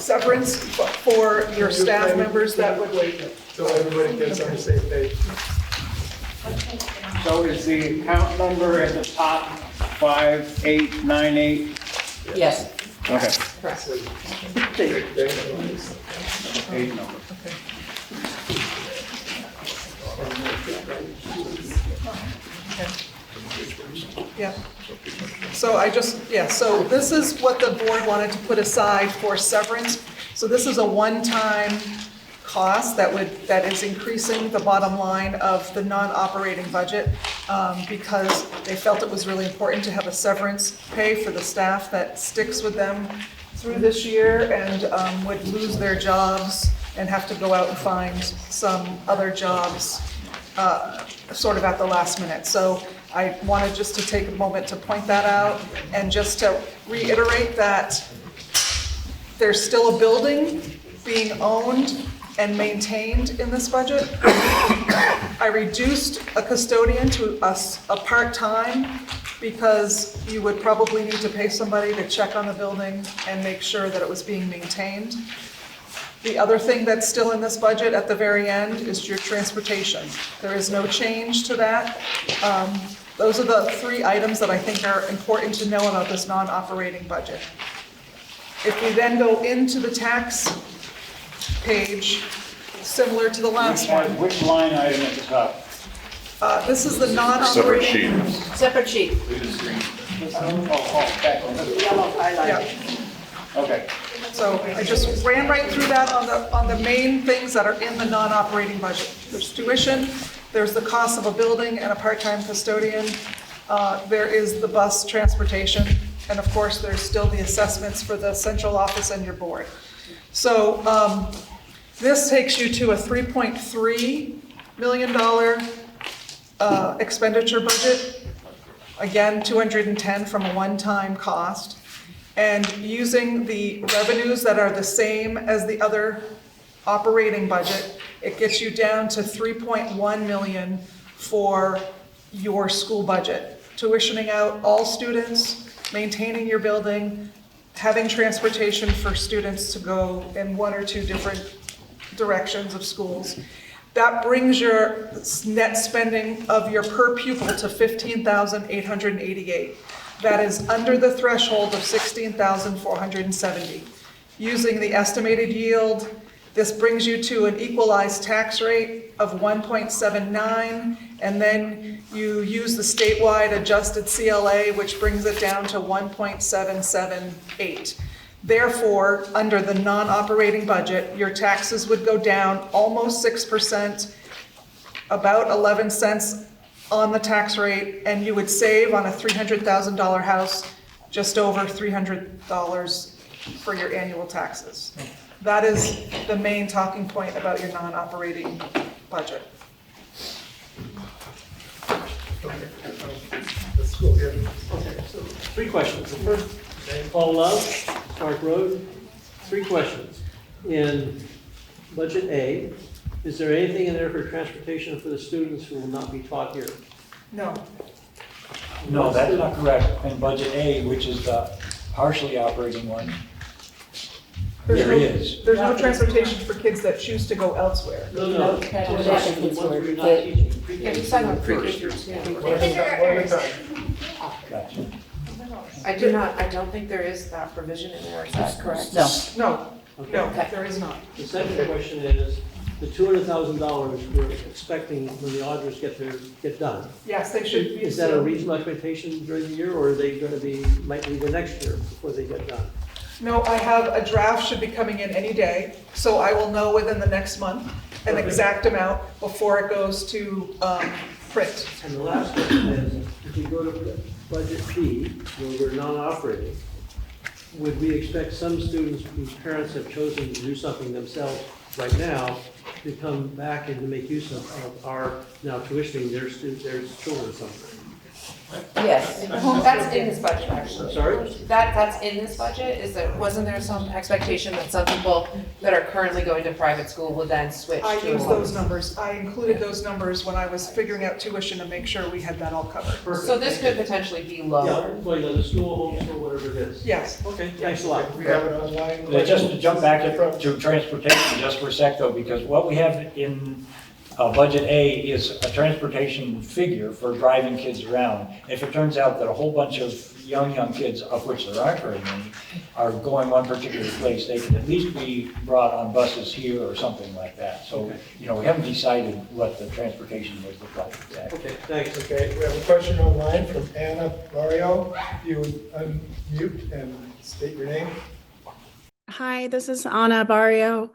severance for your staff members that would. So everybody gets on the same page. So is the account number at the top 5898? Yes. Okay. Correct. 8 number. Yeah. So this is what the board wanted to put aside for severance. So this is a one-time cost that is increasing the bottom line of the non-operating budget, because they felt it was really important to have a severance pay for the staff that sticks with them through this year and would lose their jobs and have to go out and find some other jobs sort of at the last minute. So I wanted just to take a moment to point that out and just to reiterate that there's still a building being owned and maintained in this budget. I reduced a custodian to a part-time because you would probably need to pay somebody to check on the building and make sure that it was being maintained. The other thing that's still in this budget at the very end is your transportation. There is no change to that. Those are the three items that I think are important to know about this non-operating budget. If we then go into the tax page, similar to the last one. Which line item at the top? This is the non-operating. Separate sheet. Back on this. Yellow highlighted. Yeah. Okay. So I just ran right through that on the main things that are in the non-operating budget. There's tuition, there's the cost of a building and a part-time custodian, there is the bus transportation, and of course, there's still the assessments for the central office and your board. So this takes you to a $3.3 million expenditure budget. Again, 210 from a one-time cost. And using the revenues that are the same as the other operating budget, it gets you down to 3.1 million for your school budget. Tuitioning out all students, maintaining your building, having transportation for students to go in one or two different directions of schools. That brings your net spending of your per pupil to $15,888. That is under the threshold of $16,470. Using the estimated yield, this brings you to an equalized tax rate of 1.79, and then you use the statewide adjusted CLA, which brings it down to 1.778. Therefore, under the non-operating budget, your taxes would go down almost 6%, about 11 cents on the tax rate, and you would save on a $300,000 house just over $300 for your annual taxes. That is the main talking point about your non-operating budget. Let's go here. Okay, so 3 questions. The first, Paul Love, Stark Road. 3 questions. In budget A, is there anything in there for transportation for the students who will not be taught here? No. No, that's not correct. In budget A, which is the partially operating one, there is. There's no transportation for kids that choose to go elsewhere. No. Transportation The kids ones were we're not teaching. Yeah, he's talking about pre-K through 2. Gotcha. I don't think there is that provision in there, is that correct? No. No, there is not. The second question is, the $200,000 we're expecting when the auditors get done. Yes, they should be. Is that a reasonable expectation during the year, or are they going to be, might be the next year before they get done? No, I have a draft should be coming in any day, so I will know within the next month an exact amount before it goes to print. And the last question is, if you go to budget B, where we're non-operating, would we expect some students whose parents have chosen to do something themselves right now to come back and to make use of our now tuitioning their children something? Yes. That's in this budget, actually. I'm sorry? That's in this budget, wasn't there some expectation that some people that are currently going to private school would then switch to? I used those numbers. I included those numbers when I was figuring out tuition to make sure we had that all covered. Perfect. So this could potentially be lower. Yeah, like the school, homeschool, whatever it is. Yes. Okay, thanks a lot. We have it online. Just to jump back to transportation just for a sec though, because what we have in budget A is a transportation figure for driving kids around. If it turns out that a whole bunch of young kids, of which there aren't very many, are going one particular place, they can at least be brought on buses here or something like that. So, we haven't decided what the transportation would look like exactly. Okay, thanks. Okay, we have a question online from Anna Mario. You unmute and state your name. Hi, this is Anna Barrio.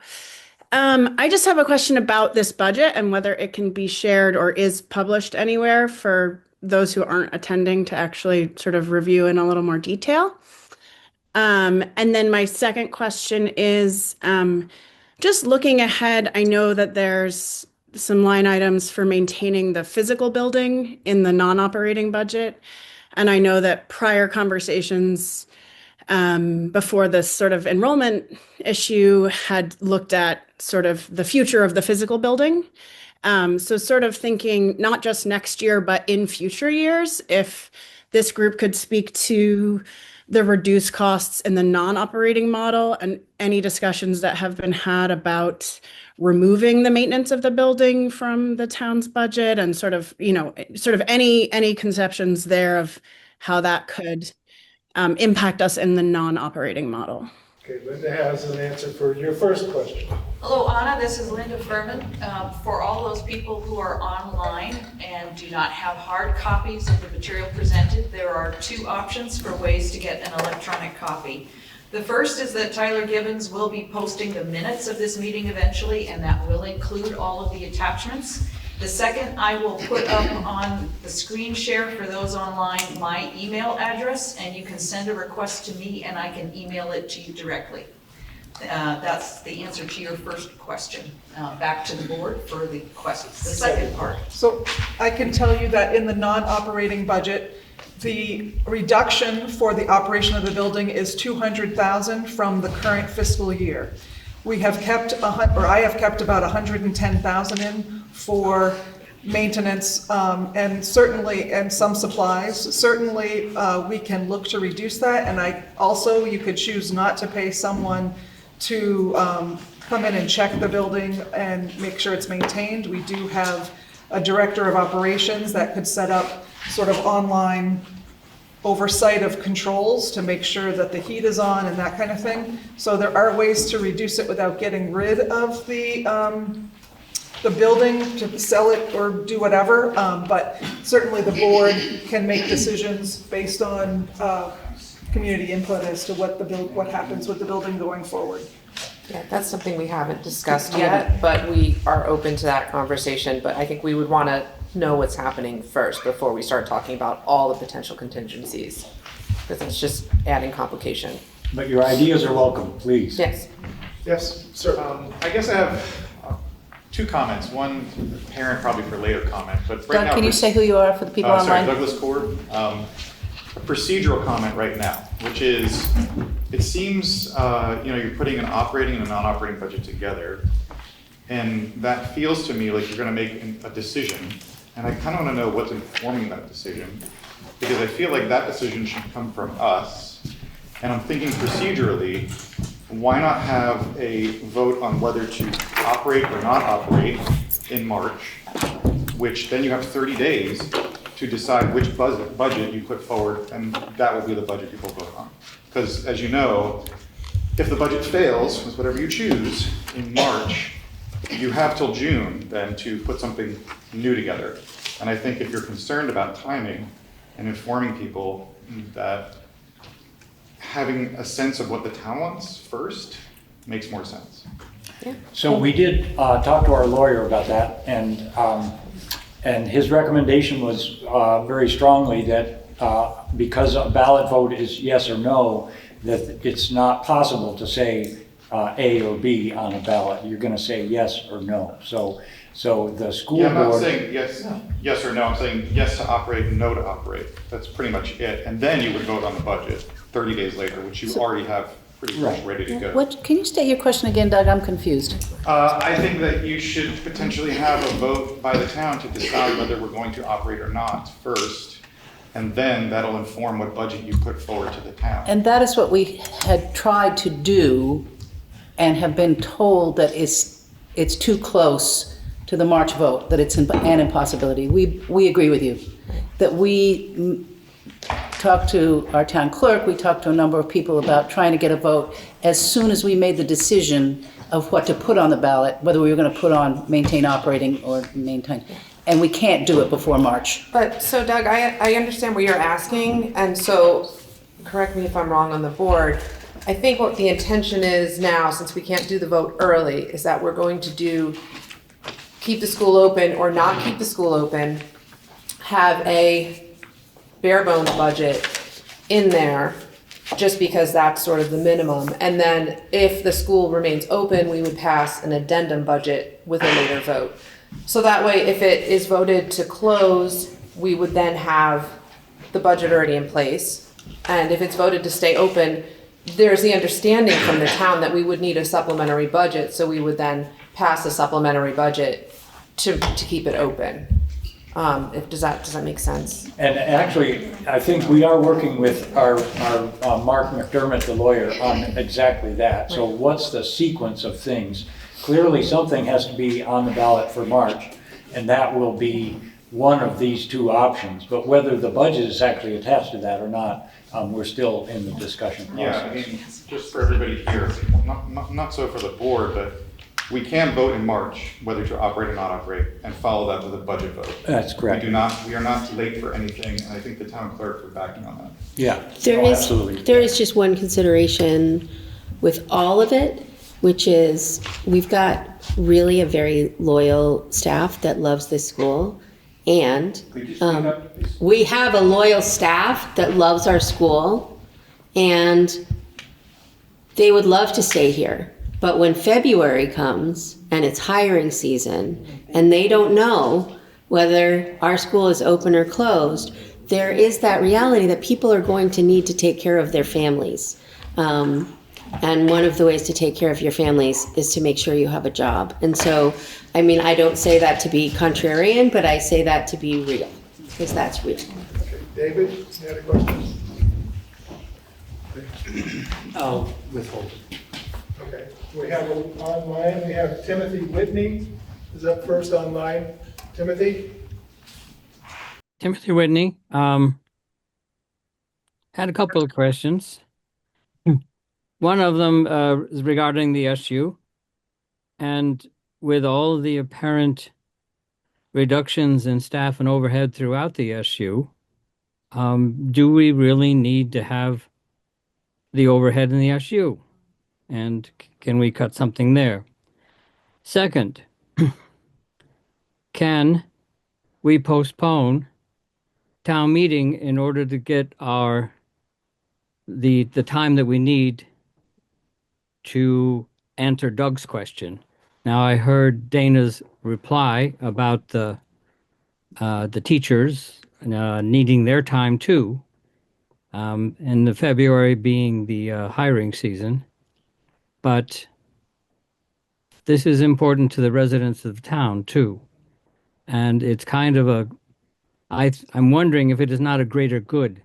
I just have a question about this budget and whether it can be shared or is published anywhere for those who aren't attending to actually sort of review in a little more detail. And then my second question is, just looking ahead, I know that there's some line items for maintaining the physical building in the non-operating budget. And I know that prior conversations before this sort of enrollment issue had looked at sort of the future of the physical building. So sort of thinking not just next year, but in future years, if this group could speak to the reduced costs in the non-operating model and any discussions that have been had about removing the maintenance of the building from the town's budget and sort of, sort of any conceptions there of how that could impact us in the non-operating model. Okay, Linda has an answer for your first question. Hello, Anna. This is Linda Fuhrman. For all those people who are online and do not have hard copies of the material presented, there are two options for ways to get an electronic copy. The first is that Tyler Gibbons will be posting the minutes of this meeting eventually, and that will include all of the attachments. The second, I will put up on the screen share for those online my email address, and you can send a request to me and I can email it to you directly. That's the answer to your first question. Back to the board for the second part. So I can tell you that in the non-operating budget, the reduction for the operation of the building is $200,000 from the current fiscal year. We have kept, I have kept about $110,000 in for maintenance and certainly, and some supplies. Certainly, we can look to reduce that. And you could choose not to pay someone to come in and check the building and make sure it's maintained. We do have a director of operations that could set up sort of online oversight of controls to make sure that the heat is on and that kind of thing. So there are ways to reduce it without getting rid of the building, to sell it or do whatever. But certainly the board can make decisions based on community input as to what happens with the building going forward. Yeah, that's something we haven't discussed yet, but we are open to that conversation. But I think we would want to know what's happening first before we start talking about all the potential contingencies, because it's just adding complication. But your ideas are welcome, please. Yes. Yes, sir. I guess I have two comments. One parent probably for later comment, but right Doug, now. can you say who you are for the people online? Sorry, Douglas Korb. A procedural comment right now, which is, it seems, you're putting an operating and a non-operating budget together, and that feels to me like you're going to make a decision, and I kind of want to know what's informing that decision, because I feel like that decision should come from us, and I'm thinking procedurally, why not have a vote on whether to operate or not operate in March, which then you have 30 days to decide which budget you put forward, and that will be the budget people vote on. Because as you know, if the budget fails with whatever you choose in March, you have till June then to put something new together. And I think if you're concerned about timing and informing people, that having a sense of what the town wants first makes more sense. Yeah. So we did talk to our lawyer about that, and his recommendation was very strongly that because a ballot vote is yes or no, that it's not possible to say A or B on a ballot. You're going to say yes or no. So the school board. Yeah, I'm not saying yes or no. I'm saying yes to operate and no to operate. That's pretty much it. And then you would vote on the budget 30 days later, which you already have pretty much ready to go. Can you state your question again, Doug? I'm confused. I think that you should potentially have a vote by the town to decide whether we're going to operate or not first, and then that'll inform what budget you put forward to the town. And that is what we had tried to do and have been told that it's too close to the March vote, that it's an impossibility. We agree with you. That we talked to our town clerk, we talked to a number of people about trying to get a vote as soon as we made the decision of what to put on the ballot, whether we were going to put on maintain operating or maintain, and we can't do it before March. But so Doug, I understand what you're asking, and so correct me if I'm wrong on the board. I think what the intention is now, since we can't do the vote early, is that we're going to keep the school open or not keep the school open, have a bare bones budget in there, just because that's sort of the minimum. And then if the school remains open, we would pass an addendum budget with a later vote. So that way, if it is voted to close, we would then have the budget already in place. And if it's voted to stay open, there's the understanding from the town that we would need a supplementary budget, so we would then pass a supplementary budget to keep it open. Does that make sense? And actually, I think we are working with our Mark McDermott, the lawyer, on exactly that. So what's the sequence of things? Clearly, something has to be on the ballot for March, and that will be one of these two options. But whether the budget is actually attached to that or not, we're still in the discussion process. Yeah, I mean, just for everybody here, not so for the board, but we can vote in March whether to operate or not operate, and follow that with a budget vote. That's correct. We are not late for anything, and I think the town clerk would back me on that. Yeah, Absolutely. There is just one consideration with all of it, which is we've got really a very loyal staff that loves this school. And we have a loyal staff that loves our school, and they would love to stay here. But when February comes and it's hiring season and they don't know whether our school is open or closed, there is that reality that people are going to need to take care of their families. And one of the ways to take care of your families is to make sure you have a job. And so, I mean, I don't say that to be contrarian, but I say that to be real, because that's real. Okay. David, you had a question? I'll withhold. Okay. We have online, we have Timothy Whitney is up first online. Timothy? Timothy Whitney, had a couple of questions. One of them is regarding the SU, and with all the apparent reductions in staff and overhead throughout the SU, do we really need to have the overhead in the SU? And can we cut something there? Second, can we postpone town meeting in order to get the time that we need to answer Doug's question? Now, I heard Dana's reply about the teachers needing their time too, and the February being the hiring season. But this is important to the residents of the town too. And it's kind of I'm wondering if it is not a greater good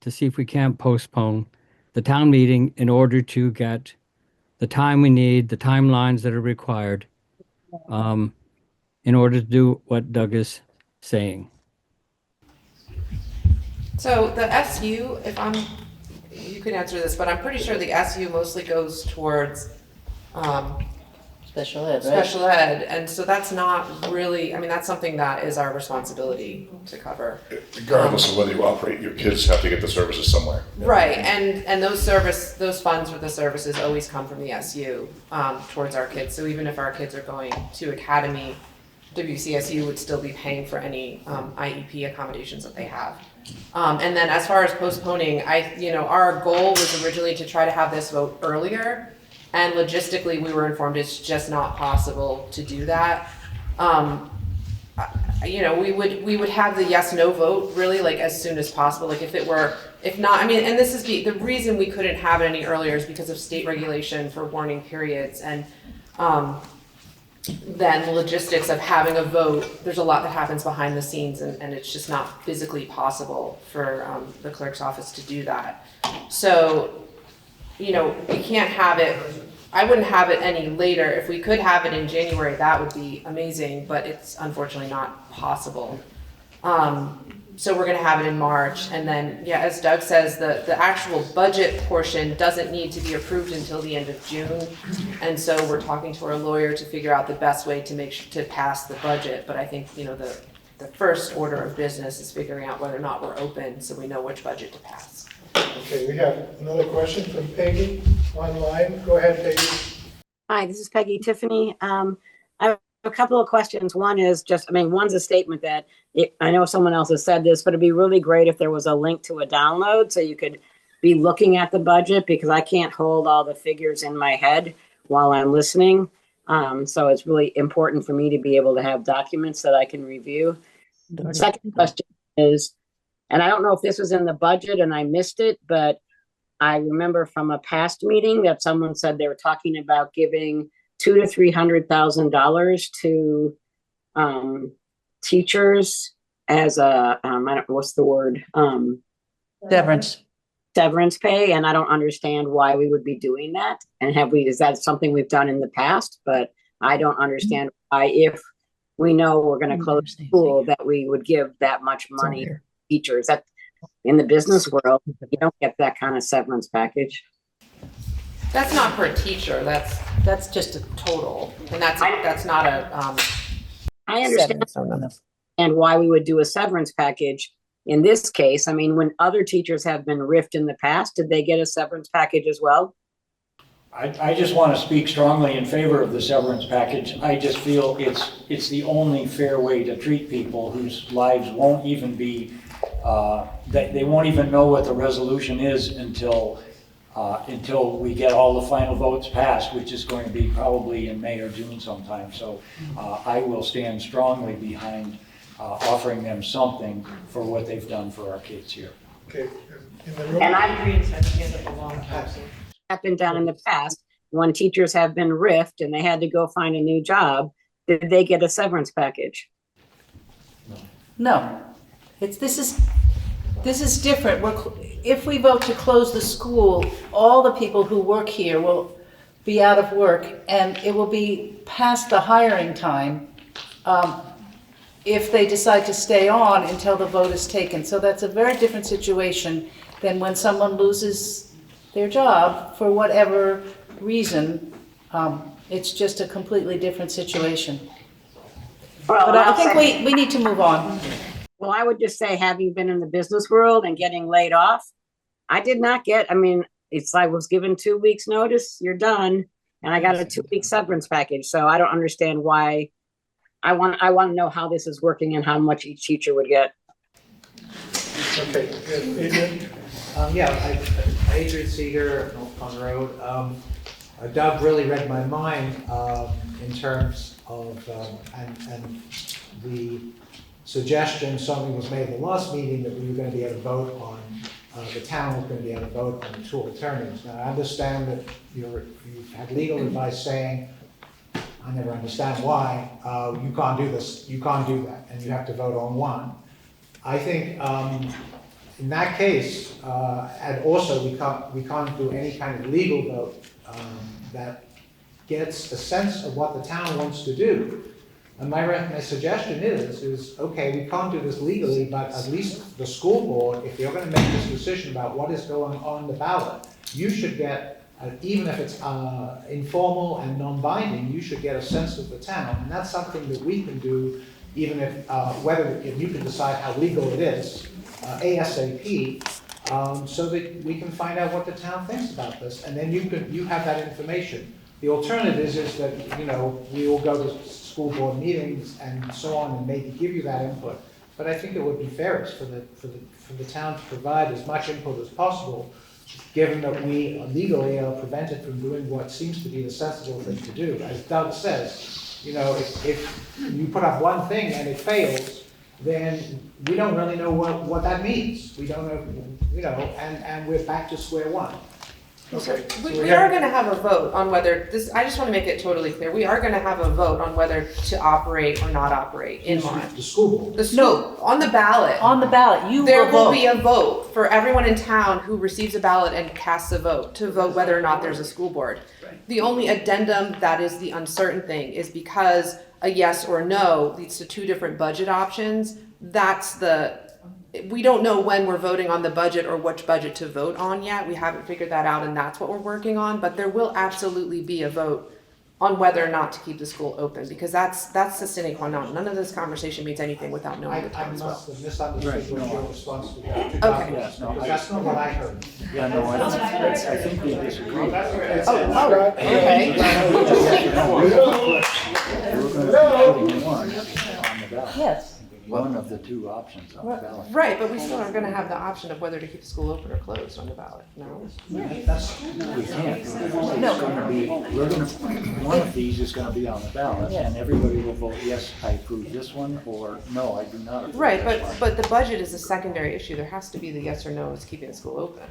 to see if we can't postpone the town meeting in order to get the time we need, the timelines that are required, in order to do what Doug is saying. So the SU, you can answer this, but I'm pretty sure the SU mostly goes towards Special ed, right? special ed, and so that's not really, I mean, that's something that is our responsibility to cover. Regardless of whether you operate, your kids have to get the services somewhere. Right, and those funds for the services always come from the SU towards our kids. So even if our kids are going to academy, WCSU would still be paying for any IEP accommodations that they have. And then as far as postponing, our goal was originally to try to have this vote earlier, and logistically we were informed it's just not possible to do that. We would have the yes/no vote really like as soon as possible. Like if not, I mean, and this is the reason we couldn't have it any earlier is because of state regulation for warning periods, and then the logistics of having a vote. There's a lot that happens behind the scenes, and it's just not physically possible for the clerk's office to do that. So, we can't have it. I wouldn't have it any later. If we could have it in January, that would be amazing, but it's unfortunately not possible. So we're gonna have it in March, and then, yeah, as Doug says, the actual budget portion doesn't need to be approved until the end of June. And so we're talking to our lawyer to figure out the best way to pass the budget. But I think, the first order of business is figuring out whether or not we're open, so we know which budget to pass. Okay, we have another question from Peggy online. Go ahead, Peggy. Hi, this is Peggy Tiffany. I have a couple of questions. One is just, one's a statement that I know someone else has said this, but it'd be really great if there was a link to a download so you could be looking at the budget, because I can't hold all the figures in my head while I'm listening. So it's really important for me to be able to have documents that I can review. The second question is, and I don't know if this was in the budget and I missed it, but I remember from a past meeting that someone said they were talking about giving $200,000 to $300,000 to teachers as a I don't know what's the word, severance pay, and I don't understand why we would be doing that. And is that something we've done in the past? But I don't understand why, if we know we're going to close school, that we would give that much money to teachers. That in the business world, you don't get that kind of severance package. That's not per teacher, that's just a total, and that's not a, I understand and why we would do a severance package in this case. When other teachers have been riffed in the past, did they get a severance package as well? I just want to speak strongly in favor of the severance package. I just feel it's the only fair way to treat people whose lives won't even be, they won't even know what the resolution is until we get all the final votes passed, which is going to be probably in May or June sometime. So I will stand strongly behind offering them something for what they've done for our kids here. Okay. And I have been done in the past when teachers have been riffed and they had to go find a new job. Did they get a severance package? No, this is different. If we vote to close the school, all the people who work here will be out of work, and it will be past the hiring time if they decide to stay on until the vote is taken. So that's a very different situation than when someone loses their job for whatever reason. It's just a completely different situation. Well, but I think we need to move on. Well, I would just say, having been in the business world and getting laid off, I did not get, it's like I was given 2 weeks notice, you're done. And I got a 2-week severance package. So I don't understand why. I want to know how this is working and how much each teacher would get. Okay, Adrian? Adrian Seeger, North Pond Road. Doug really read my mind in terms of, and the suggestion, something was made at the last meeting, that we were going to be able to vote on, the town was going to be able to vote on the two alternatives. Now, I understand that you've had legal advice saying, I never understand why, you can't do this, you can't do that, and you have to vote on one. I think in that case, and also we can't do any kind of legal vote that gets a sense of what the town wants to do. And my suggestion is, okay, we can't do this legally, but at least the school board, if you're going to make this decision about what is going on the ballot, you should get, even if it's informal and non-binding, you should get a sense of the town. And that's something that we can do, even if, if you can decide how legal it is, ASAP, so that we can find out what the town thinks about this. And then you have that information. The alternative is that, we will go to school board meetings and so on and maybe give you that input. But I think it would be fairest for the town to provide as much input as possible, given that we legally are prevented from doing what seems to be the sensible thing to do. As Doug says, if you put up one thing and it fails, then we don't really know what that means. We don't know, and we're back to square one. Okay. We are going to have a vote on whether this, I just want to make it totally clear, we are going to have a vote on whether to operate or not operate in March. The school board. No, on the ballot. On the ballot, there will be a vote for everyone in town who receives a ballot and casts a vote to vote whether or not there's a school board. Right. The only addendum that is the uncertain thing is because a yes or no leads to two different budget options. We don't know when we're voting on the budget or which budget to vote on yet. We haven't figured that out, and that's what we're working on. But there will absolutely be a vote on whether or not to keep the school open, because that's the sine qua non. None of this conversation means anything without knowing the I town as well. must have misunderstood what your response to that. Okay. Yes, no, That's not what I heard. Yeah, no, I think we disagree. Okay. We're gonna be putting one on the ballot. Yes. One of the two options on the ballot. Right, but we still are gonna have the option of whether to keep the school open or closed on the ballot, no? We can't. It's gonna be, one of these is gonna be on the ballot, and everybody will vote, yes, I approve this one, or no, I do not approve Right, this one. but the budget is a secondary issue. There has to be the yes or no is keeping the school open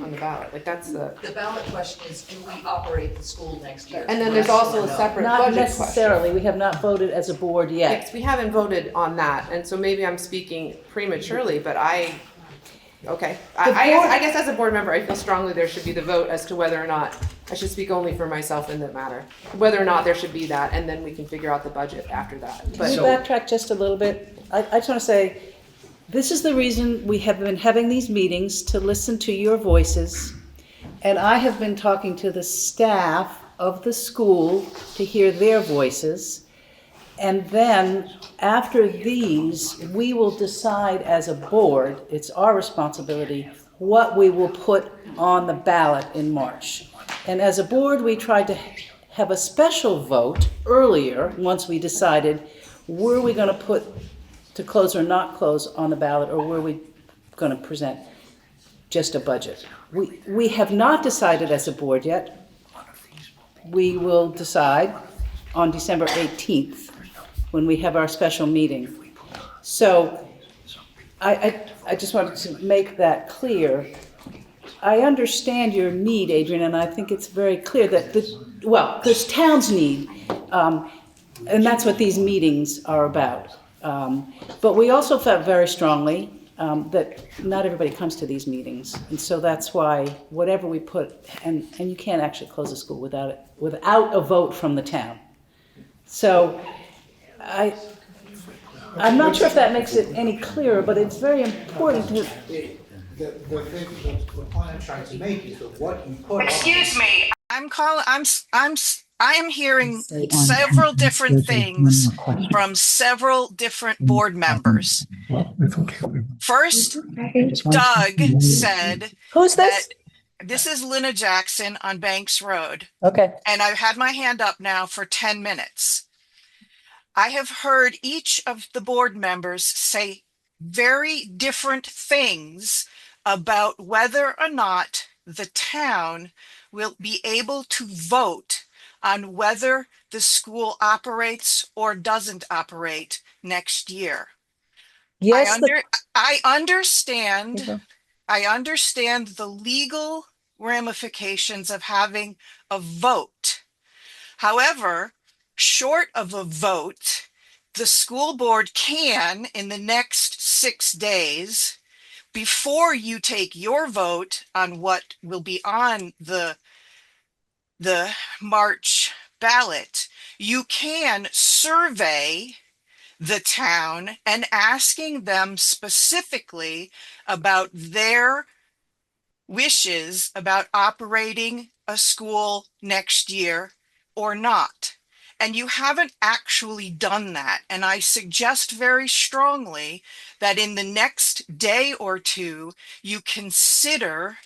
on the ballot. Like, that's the. The ballot question is, do we operate the school next year? And then there's also a separate Not budget question. necessarily, we have not voted as a board yet. Yes, we haven't voted on that, and so maybe I'm speaking prematurely, but okay. I guess as a board member, I feel strongly there should be the vote as to whether or not, I should speak only for myself in that matter, whether or not there should be that, and then we can figure out the budget after that. Can we backtrack just a little bit? I just want to say, this is the reason we have been having these meetings, to listen to your voices. And I have been talking to the staff of the school to hear their voices. And then, after these, we will decide as a board, it's our responsibility, what we will put on the ballot in March. And as a board, we tried to have a special vote earlier, once we decided, were we going to put to close or not close on the ballot, or were we going to present just a budget? We have not decided as a board yet. We will decide on December 18th, when we have our special meeting. So I just wanted to make that clear. I understand your need, Adrian, and I think it's very clear that there's towns need, and that's what these meetings are about. But we also felt very strongly that not everybody comes to these meetings, and so that's why whatever we put, and you can't actually close a school without a vote from the town. So I'm not sure if that makes it any clearer, but it's very important to. The point I'm trying to make is that what you put. Excuse me, I am hearing several different things from several different board members. First, Doug said. Who's this? This is Lynna Jackson on Banks Road. Okay. And I've had my hand up now for 10 minutes. I have heard each of the board members say very different things about whether or not the town will be able to vote on whether the school operates or doesn't operate next year. Yes. I understand the legal ramifications of having a vote. However, short of a vote, the school board can, in the next 6 days, before you take your vote on what will be on the March ballot, you can survey the town and asking them specifically about their wishes about operating a school next year or not. And you haven't actually done that. And I suggest very strongly that in the next day or two, you consider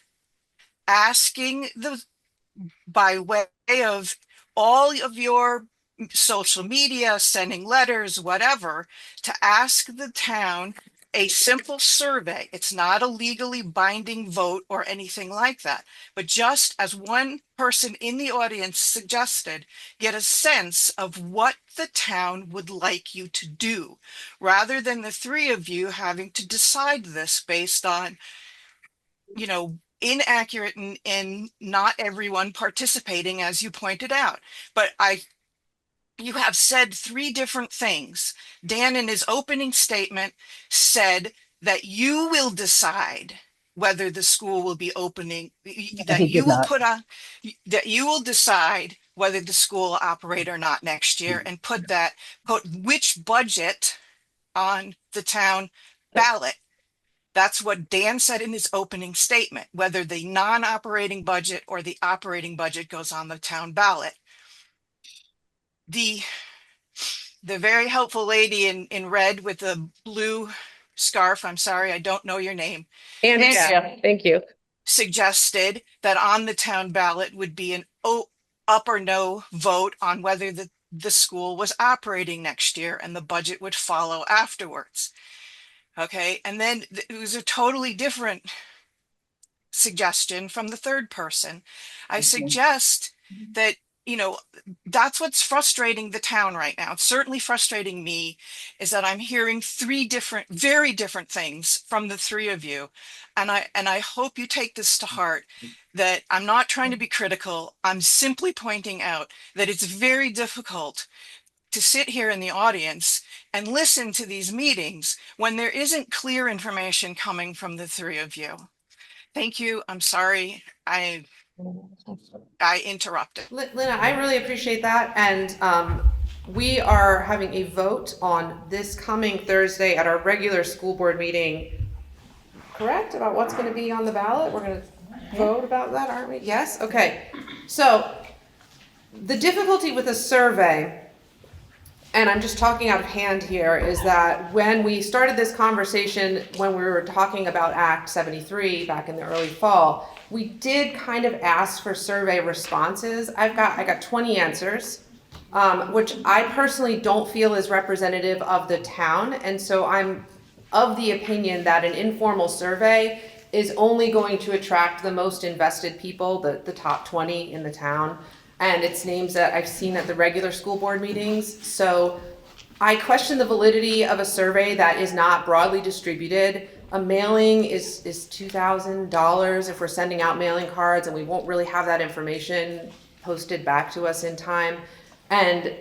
asking by way of all of your social media, sending letters, whatever, to ask the town a simple survey. It's not a legally binding vote or anything like that, but just as one person in the audience suggested, get a sense of what the town would like you to do, rather than the three of you having to decide this based on, inaccurate and not everyone participating, as you pointed out. But you have said three different things. Dan, in his opening statement, said that you will decide whether the school will be opening, that you will decide whether the school will operate or not next year, and put which budget on the town ballot. That's what Dan said in his opening statement, whether the non-operating budget or the operating budget goes on the town ballot. the very helpful lady in red with the blue scarf, I'm sorry, I don't know your name. Andrea, thank you. Suggested that on the town ballot would be an up or no vote on whether the school was operating next year, and the budget would follow afterwards. Okay, and then it was a totally different suggestion from the third person. I suggest that, you know, that's what's frustrating the town right now. It's certainly frustrating me, is that I'm hearing very different things from the three of you. And I hope you take this to heart, that I'm not trying to be critical. I'm simply pointing out that it's very difficult to sit here in the audience and listen to these meetings when there isn't clear information coming from the three of you. Thank you. I'm sorry. I interrupted. Lena, I really appreciate that. And we are having a vote on this coming Thursday at our regular school board meeting, correct? About what's going to be on the ballot? We're going to vote about that, aren't we? Yes? Okay. So the difficulty with a survey, and I'm just talking out of hand here, is that when we started this conversation, when we were talking about Act 73 back in the early fall, we did kind of ask for survey responses. I got 20 answers, which I personally don't feel is representative of the town. And so I'm of the opinion that an informal survey is only going to attract the most invested people, the top 20 in the town. And it's names that I've seen at the regular school board meetings. So I question the validity of a survey that is not broadly distributed. A mailing is $2,000 if we're sending out mailing cards, and we won't really have that information posted back to us in time. And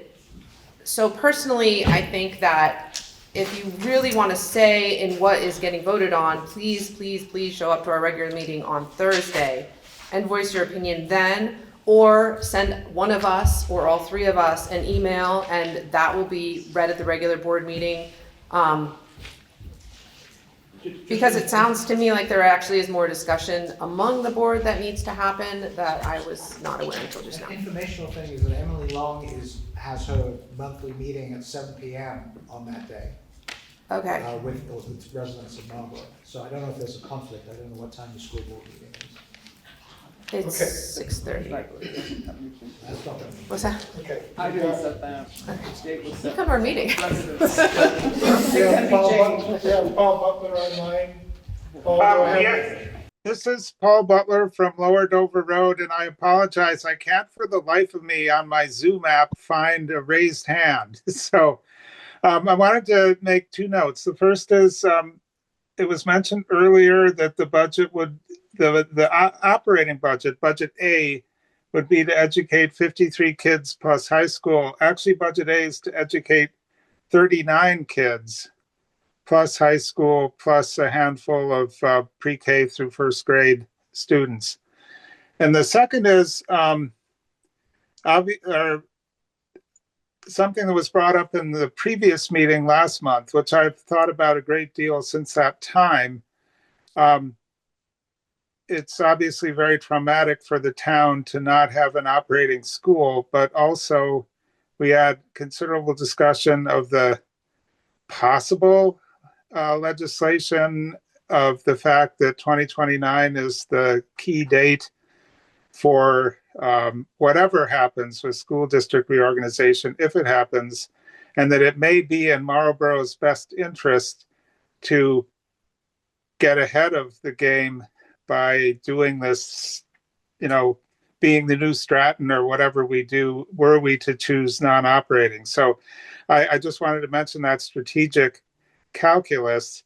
so personally, I think that if you really want to say in what is getting voted on, please, please, please show up to our regular meeting on Thursday and voice your opinion then. Or send one of us or all three of us an email, and that will be read at the regular board meeting. Because it sounds to me like there actually is more discussion among the board that needs to happen that I was not aware until just now. An informational thing is that Emily Long has her monthly meeting at 7 p.m. on that day. Okay. With residents of Marlboro. So I don't know if there's a conflict. I don't know what time the school board meeting is. It's 6:30. What's that? Okay. I didn't set that. Which date was set? Come to our meeting. Yeah, Paul Butler online. Paul, go ahead. Yes. This is Paul Butler from Lower Dover Road, and I apologize. I can't for the life of me on my Zoom app find a raised hand. So I wanted to make two notes. The first is it was mentioned earlier that the budget would the operating budget, budget A, would be to educate 53 kids plus high school. Actually, budget A is to educate 39 kids plus high school plus a handful of pre-K through first grade students. And the second is something that was brought up in the previous meeting last month, which I've thought about a great deal since that time. It's obviously very traumatic for the town to not have an operating school, but also we had considerable discussion of the possible legislation of the fact that 2029 is the key date for whatever happens with school district reorganization, if it happens, and that it may be in Marlboro's best interest to get ahead of the game by doing this, being the new Stratton or whatever we do, were we to choose non-operating. So I just wanted to mention that strategic calculus.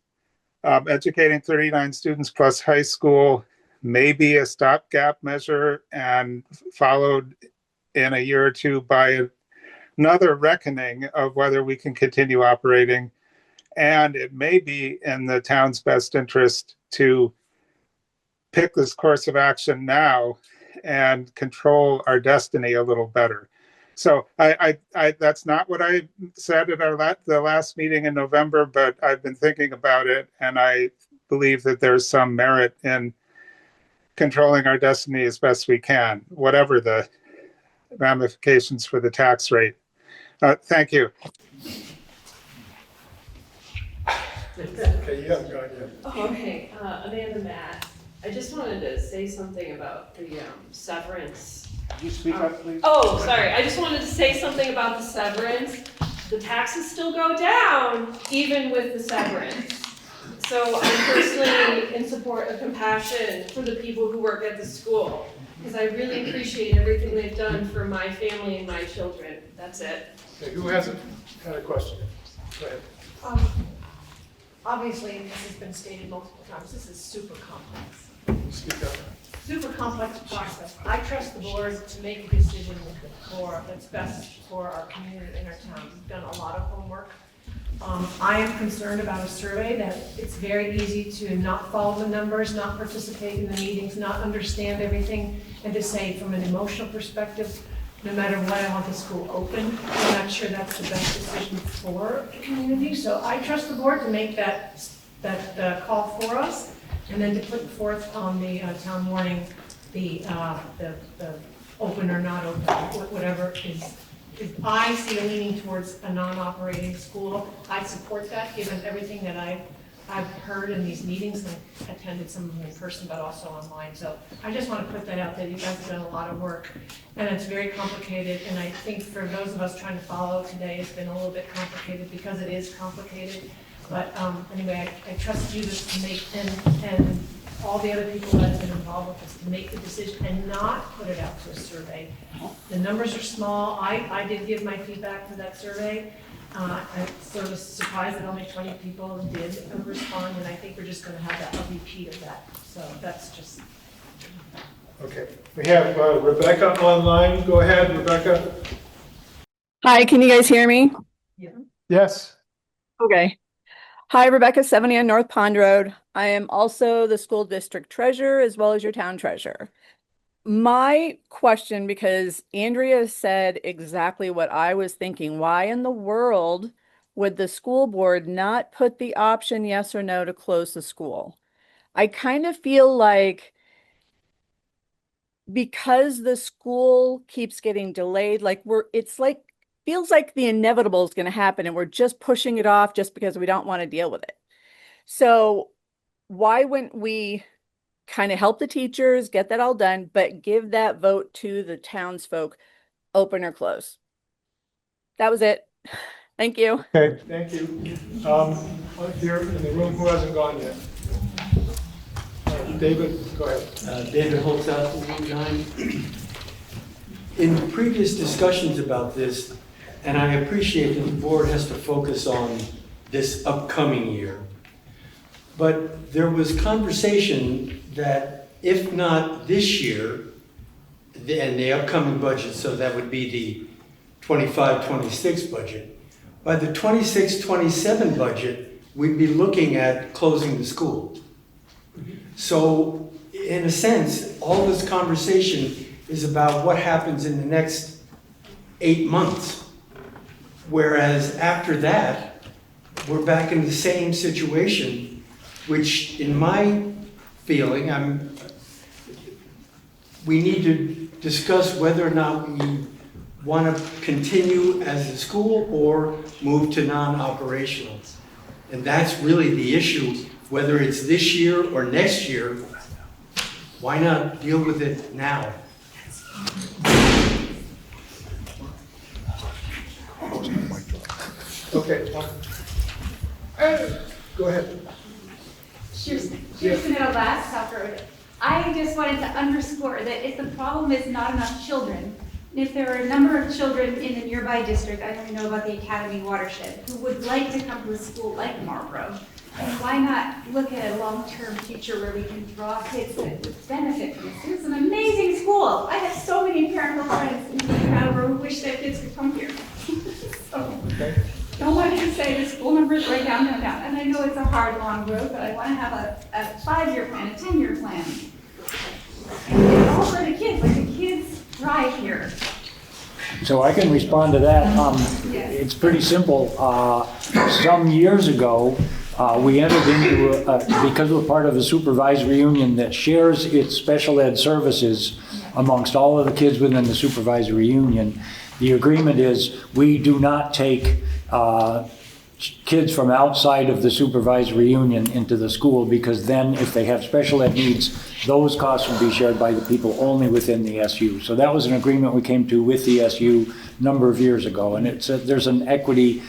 Educating 39 students plus high school may be a stopgap measure and followed in a year or two by another reckoning of whether we can continue operating. And it may be in the town's best interest to pick this course of action now and control our destiny a little better. So I that's not what I said at the last meeting in November, but I've been thinking about it, and I believe that there's some merit in controlling our destiny as best we can, whatever the ramifications for the tax rate. Thank you. Okay, you haven't gone yet. Oh, okay, Amanda Matt. I just wanted to say something about the severance. Could you speak up, please? Oh, sorry, I just wanted to say something about the severance. The taxes still go down even with the severance. So I'm personally in support of compassion for the people who work at the school, because I really appreciate everything they've done for my family and my children. That's it. Okay, who hasn't had a question? Go ahead. Obviously, and this has been stated multiple times, this is super complex. Speak up. Super complex process. I trust the board to make a decision that's best for our community and our town. We've done a lot of homework. I am concerned about a survey that it's very easy to not follow the numbers, not participate in the meetings, not understand everything, and to say from an emotional perspective, no matter what, I want the school open. I'm not sure that's the best decision for the community. So I trust the board to make that call for us, and then to put forth on the town warning the open or not open, whatever is. If I see a leaning towards a non-operating school, I support that, given everything that I've heard in these meetings, and attended some of them in person, but also online. So I just want to put that out there. You guys have done a lot of work, and it's very complicated. And I think for those of us trying to follow today, it's been a little bit complicated because it is complicated. But anyway, I trust you to make, and all the other people that have been involved with this, to make the decision and not put it out to a survey. The numbers are small. I did give my feedback to that survey. I'm sort of surprised that only 20 people did respond, and I think we're just going to have a repeat of that. So that's just. Okay, we have Rebecca online. Go ahead, Rebecca. Hi, can you guys hear me? Yeah. Yes. Okay. Hi, Rebecca, 70 on North Pond Road. I am also the school district treasurer as well as your town treasurer. My question, because Andrea said exactly what I was thinking, why in the world would the school board not put the option yes or no to close the school? I kind of feel like because the school keeps getting delayed, like feels like the inevitable is going to happen and we're just pushing it off just because we don't want to deal with it. So why wouldn't we kind of help the teachers, get that all done, but give that vote to the townsfolk, open or close? That was it. Thank you. Okay, thank you. Here in the room, who hasn't gone yet? David, go ahead. David Holtz, Route 9. In previous discussions about this, and I appreciate that the board has to focus on this upcoming year, but there was conversation that if not this year, and the upcoming budget, so that would be the 25-26 budget, by the 26-27 budget, we'd be looking at closing the school. So in a sense, all this conversation is about what happens in the next 8 months. Whereas after that, we're back in the same situation, which in my feeling, we need to discuss whether or not we want to continue as a school or move to non-operational. And that's really the issue, whether it's this year or next year. Why not deal with it now? Okay. Go ahead. Kirsten at last, South Road. I just wanted to underscore that if the problem is not enough children, if there are a number of children in the nearby district, I don't know about the Academy watershed, who would like to come to a school like Marlboro, and why not look at a long-term future where we can draw kids that would benefit from this? It's an amazing school. I have so many parental friends in Brattleboro who wish their kids could come here. So, don't want to say the school numbers right down. And I know it's a hard, long road, but I want to have a 5-year plan, a 10-year plan. And it's all for the kids, like the kids thrive here. So I can respond to that. Yes. It's pretty simple. Some years ago, we entered into, because we're part of a supervisory union that shares its special ed services amongst all of the kids within the supervisory union, The agreement is we do not take kids from outside of the supervisory union into the school, because then if they have special ed needs, those costs would be shared by the people only within the SU. So that was an agreement we came to with the SU a number of years ago, and there's an equity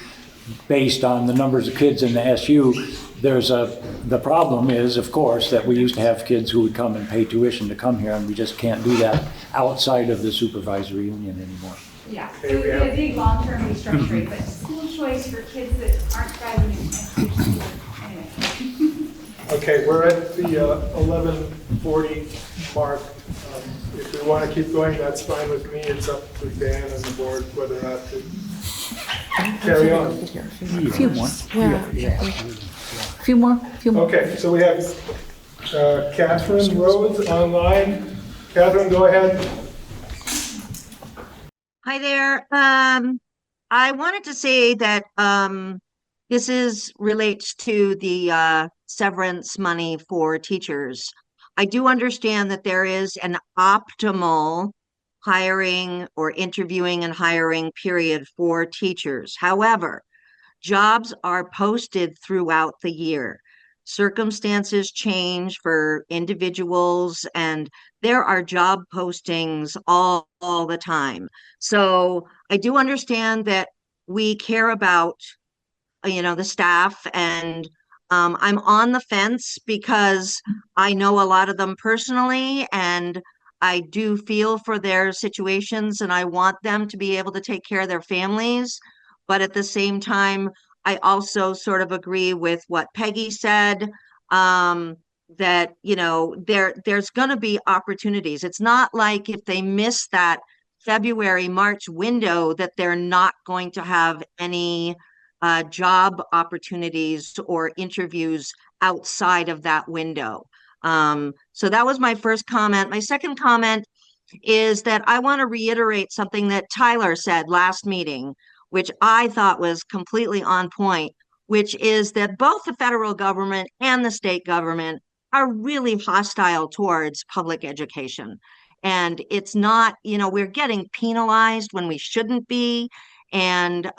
based on the numbers of kids in the SU. The problem is, of course, that we used to have kids who would come and pay tuition to come here, and we just can't do that outside of the supervisory union anymore. Yeah, it would be a big long-term restructuring, but school choice for kids that aren't graduating next year. Anyway. Okay, we're at the 11:40 mark. If we want to keep going, that's fine with me. It's up to Dan and the board whether or not to carry on. A few more. A few more. Okay, so we have Catherine Rhodes online. Catherine, go ahead. Hi there. I wanted to say that this relates to the severance money for teachers. I do understand that there is an optimal hiring or interviewing and hiring period for teachers. However, jobs are posted throughout the year. Circumstances change for individuals, and there are job postings all the time. So I do understand that we care about, the staff, and I'm on the fence because I know a lot of them personally, and I do feel for their situations, and I want them to be able to take care of their families. But at the same time, I also sort of agree with what Peggy said, that, there's going to be opportunities. It's not like if they miss that February, March window that they're not going to have any job opportunities or interviews outside of that window. So that was my first comment. My second comment is that I want to reiterate something that Tyler said last meeting, which I thought was completely on point, which is that both the federal government and the state government are really hostile towards public education. And it's not, we're getting penalized when we shouldn't be. And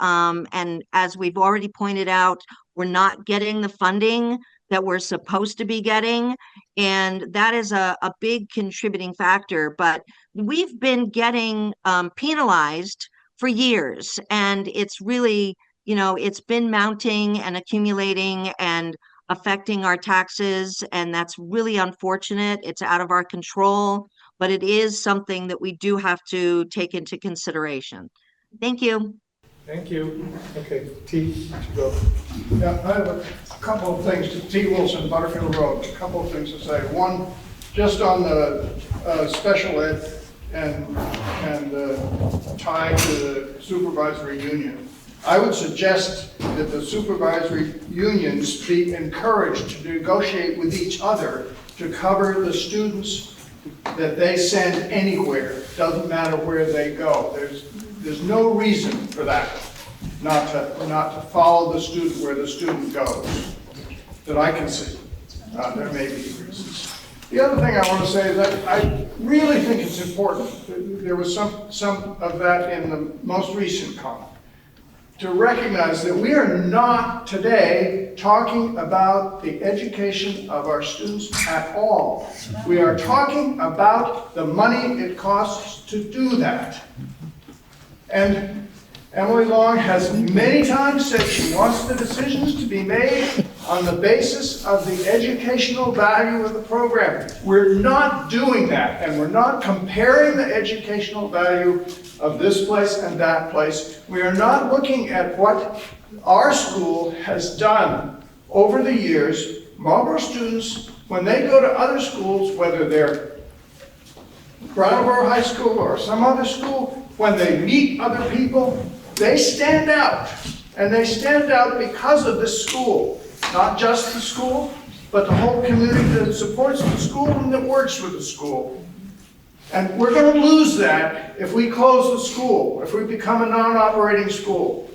as we've already pointed out, we're not getting the funding that we're supposed to be getting. And that is a big contributing factor. But we've been getting penalized for years, and it's really, it's been mounting and accumulating and affecting our taxes, and that's really unfortunate. It's out of our control, but it is something that we do have to take into consideration. Thank you. Thank you. Okay, T, go. Yeah, I have a couple of things to T. Wilson, Butterfield Road. A couple of things to say. One, just on the special ed and tied to the supervisory union, I would suggest that the supervisory unions be encouraged to negotiate with each other to cover the students that they send anywhere. Doesn't matter where they go. There's no reason for that, not to follow the student where the student goes, that I can see. There may be reasons. The other thing I want to say is that I really think it's important, there was some of that in the most recent comment, to recognize that we are not today talking about the education of our students at all. We are talking about the money it costs to do that. And Emily Long has many times said she wants the decisions to be made on the basis of the educational value of the program. We're not doing that, and we're not comparing the educational value of this place and that place. We are not looking at what our school has done over the years. Marlboro students, when they go to other schools, whether they're Brattleboro High School or some other school, when they meet other people, they stand out. And they stand out because of this school. Not just the school, but the whole community that supports the school and that works with the school. And we're going to lose that if we close the school, if we become a non-operating school.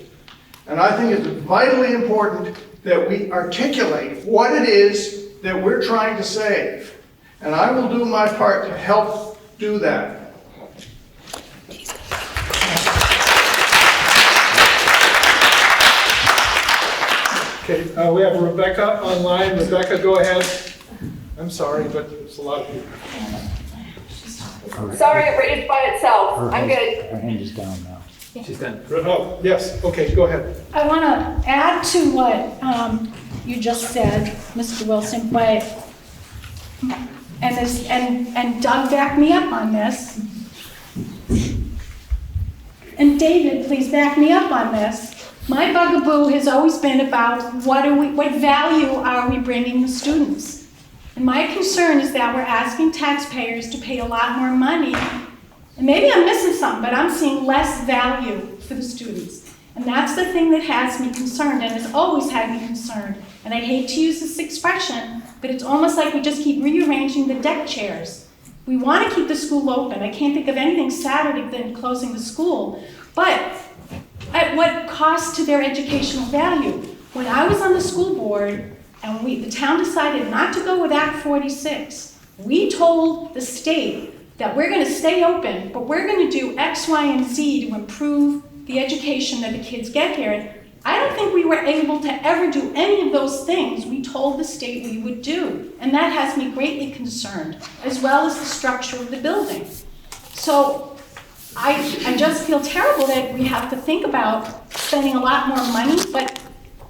And I think it's vitally important that we articulate what it is that we're trying to save. And I will do my part to help do that. Okay, we have Rebecca online. Rebecca, go ahead. I'm sorry, but it's a lot of people. Sorry, it raised by itself. I'm good. Her hand is down now. She's done. Oh, yes. Okay, go ahead. I want to add to what you just said, Mr. Wilson, but and Doug backed me up on this. And David, please back me up on this. My bugaboo has always been about what value are we bringing the students? And my concern is that we're asking taxpayers to pay a lot more money. And maybe I'm missing something, but I'm seeing less value for the students. And that's the thing that has me concerned and has always had me concerned. And I hate to use this expression, but it's almost like we just keep rearranging the deck chairs. We want to keep the school open. I can't think of anything sadder than closing the school. But at what cost to their educational value? When I was on the school board and the town decided not to go with Act 46, we told the state that we're going to stay open, but we're going to do X, Y, and Z to improve the education that the kids get here. And I don't think we were able to ever do any of those things we told the state we would do. And that has me greatly concerned, as well as the structure of the building. So I just feel terrible that we have to think about spending a lot more money, but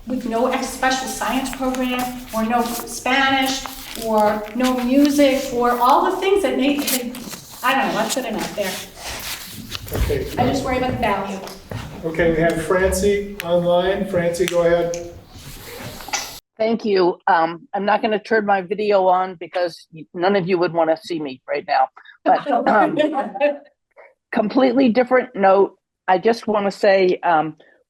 with no special science program, or no Spanish, or no music, or all the things that make it, I don't know, let's put it out there. Okay. I just worry about the value. Okay, we have Francie online. Francie, go ahead. Thank you. I'm not going to turn my video on because none of you would want to see me right now. But completely different note. I just want to say,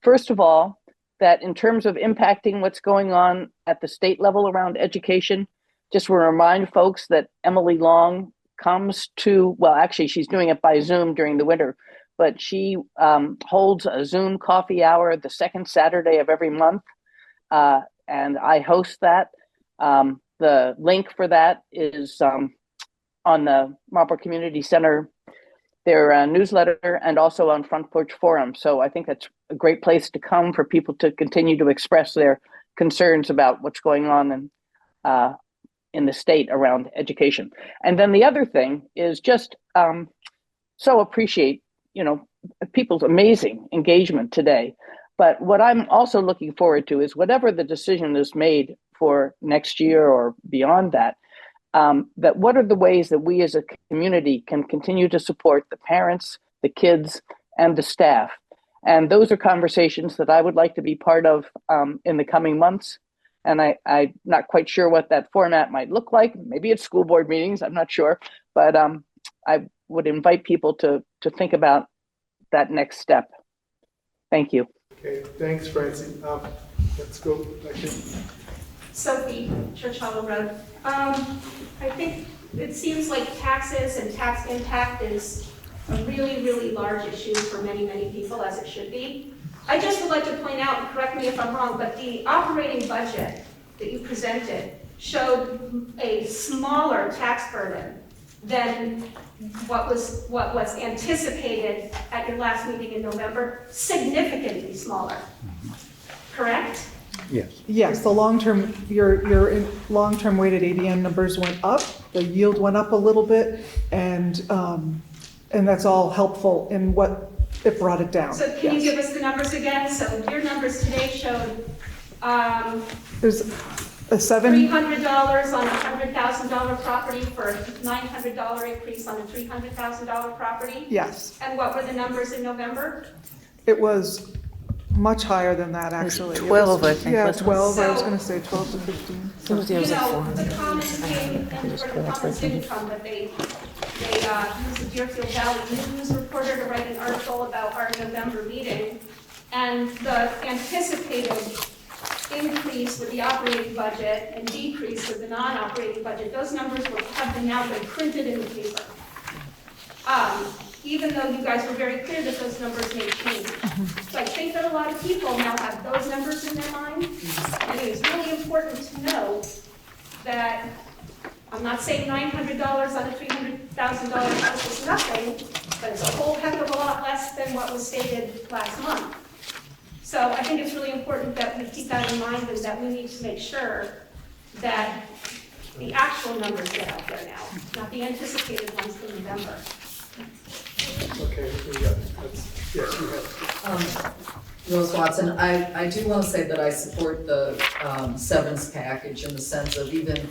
first of all, that in terms of impacting what's going on at the state level around education, just want to remind folks that Emily Long comes to, well, actually, she's doing it by Zoom during the winter, but she holds a Zoom coffee hour the second Saturday of every month, and I host that. The link for that is on the Marlboro Community Center, their newsletter, and also on Front Porch Forum. So I think that's a great place to come for people to continue to express their concerns about what's going on in the state around education. And then the other thing is just so appreciate, people's amazing engagement today. But what I'm also looking forward to is whatever the decision is made for next year or beyond that, that what are the ways that we as a community can continue to support the parents, the kids, and the staff. And those are conversations that I would like to be part of in the coming months. And I'm not quite sure what that format might look like. Maybe it's school board meetings, I'm not sure. But I would invite people to think about that next step. Thank you. Okay, thanks, Francie. Let's go back in. Sophie, Church Hollow Road. I think it seems like taxes and tax impact is a really, really large issue for many, many people, as it should be. I just would like to point out, and correct me if I'm wrong, but the operating budget that you presented showed a smaller tax burden than what was anticipated at your last meeting in November, significantly smaller, correct? Yes. Yes, the long-term, your long-term weighted ADM numbers went up, the yield went up a little bit, and that's all helpful in what it brought it down. So can you give us the numbers again? So your numbers today showed There's a $300 on a $100,000 property for a $900 increase on a $300,000 property? Yes. And what were the numbers in November? It was much higher than that, actually. 12, I think. Yeah, 12, I was going to say 12 to 15. You know, the Commons came, and the Commons didn't come, but they used the Deerfield Valley News reporter to write an article about our November meeting, and the anticipated increase with the operating budget and decrease with the non-operating budget, those numbers have now been printed in the paper. Even though you guys were very clear that those numbers may change. So I think that a lot of people now have those numbers in their mind. And it is really important to know that I'm not saying $900 on a $300,000 house is nothing, but it's a whole heck of a lot less than what was stated last month. So I think it's really important that we keep that in mind, and that we need to make sure that the actual numbers get out there now, not the anticipated ones in November. Okay, yes, you have. Rose Watson, I do want to say that I support the severance package in the sense of even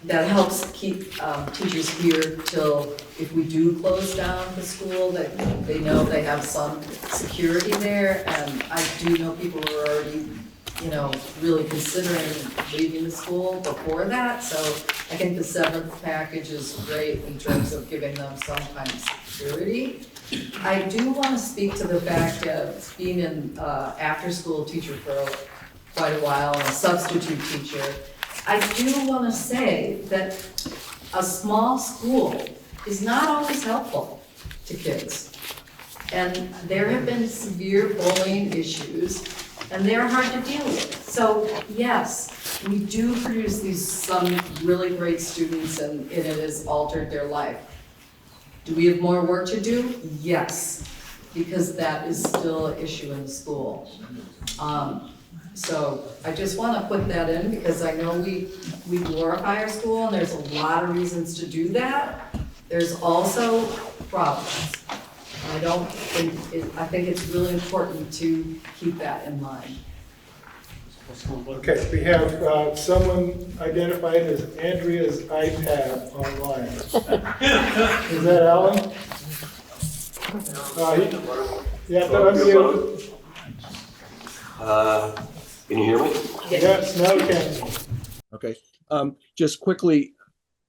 that helps keep teachers here till if we do close down the school, that they know they have some security there. And I do know people who are already, really considering leaving the school before that. So I think the seventh package is great in terms of giving them some kind of security. I do want to speak to the fact of being an after-school teacher for quite a while and a substitute teacher. I do want to say that a small school is not always helpful to kids. And there have been severe bullying issues, and they're hard to deal with. So yes, we do produce some really great students, and it has altered their life. Do we have more work to do? Yes, because that is still an issue in the school. So I just want to put that in because I know we glorify our school, and there's a lot of reasons to do that. There's also problems. I think it's really important to keep that in mind. Okay, we have someone identified as Andrea's iPad online. Is that Alan? You have to unmute. Can you hear me? Yes, now we can. Okay. Just quickly,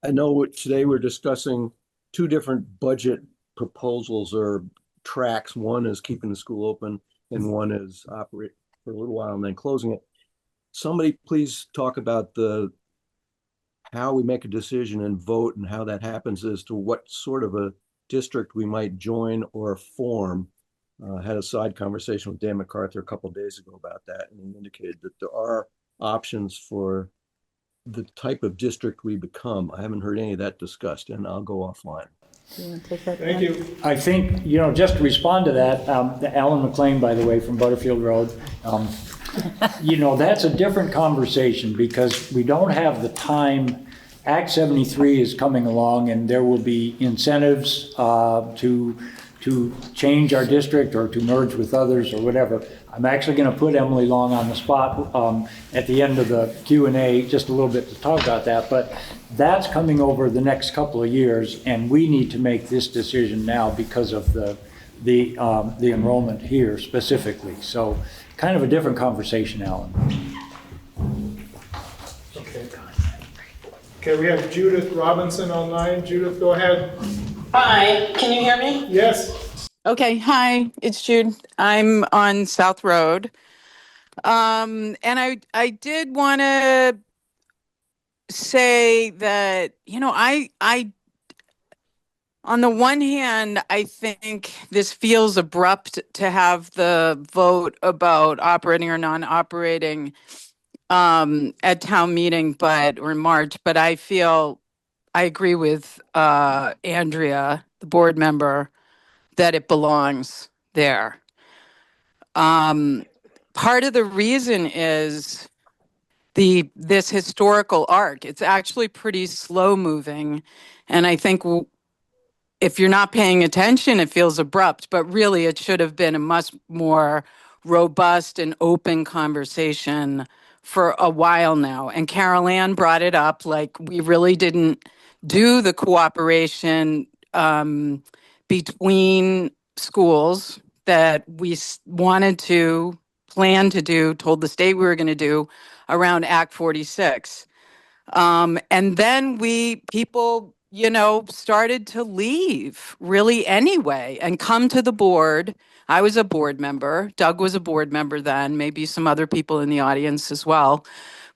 I know today we're discussing two different budget proposals or tracks. One is keeping the school open, and one is operate for a little while and then closing it. Somebody please talk about how we make a decision and vote and how that happens as to what sort of a district we might join or form. Had a side conversation with Dan MacArthur a couple of days ago about that, and he indicated that there are options for the type of district we become. I haven't heard any of that discussed, and I'll go offline. Do you want to take that? Thank you. I think, just to respond to that, Alan McLean, by the way, from Butterfield Road, that's a different conversation because we don't have the time. Act 73 is coming along, and there will be incentives to change our district or to merge with others or whatever. I'm actually going to put Emily Long on the spot at the end of the Q&A just a little bit to talk about that, but that's coming over the next couple of years, and we need to make this decision now because of the enrollment here specifically. So kind of a different conversation, Alan. Okay, we have Judith Robinson online. Judith, go ahead. Hi, can you hear me? Yes. Okay, hi, it's Jude. I'm on South Road. And I did want to say that, I on the one hand, I think this feels abrupt to have the vote about operating or non-operating at town meeting, or in March, but I agree with Andrea, the board member, that it belongs there. Part of the reason is this historical arc. It's actually pretty slow moving, and I think if you're not paying attention, it feels abrupt, but really it should have been a much more robust and open conversation for a while now. And Carol Ann brought it up, like we really didn't do the cooperation between schools that we wanted to, plan to do, told the state we were going to do around Act 46. And then people, started to leave really anyway and come to the board. I was a board member. Doug was a board member then, maybe some other people in the audience as well.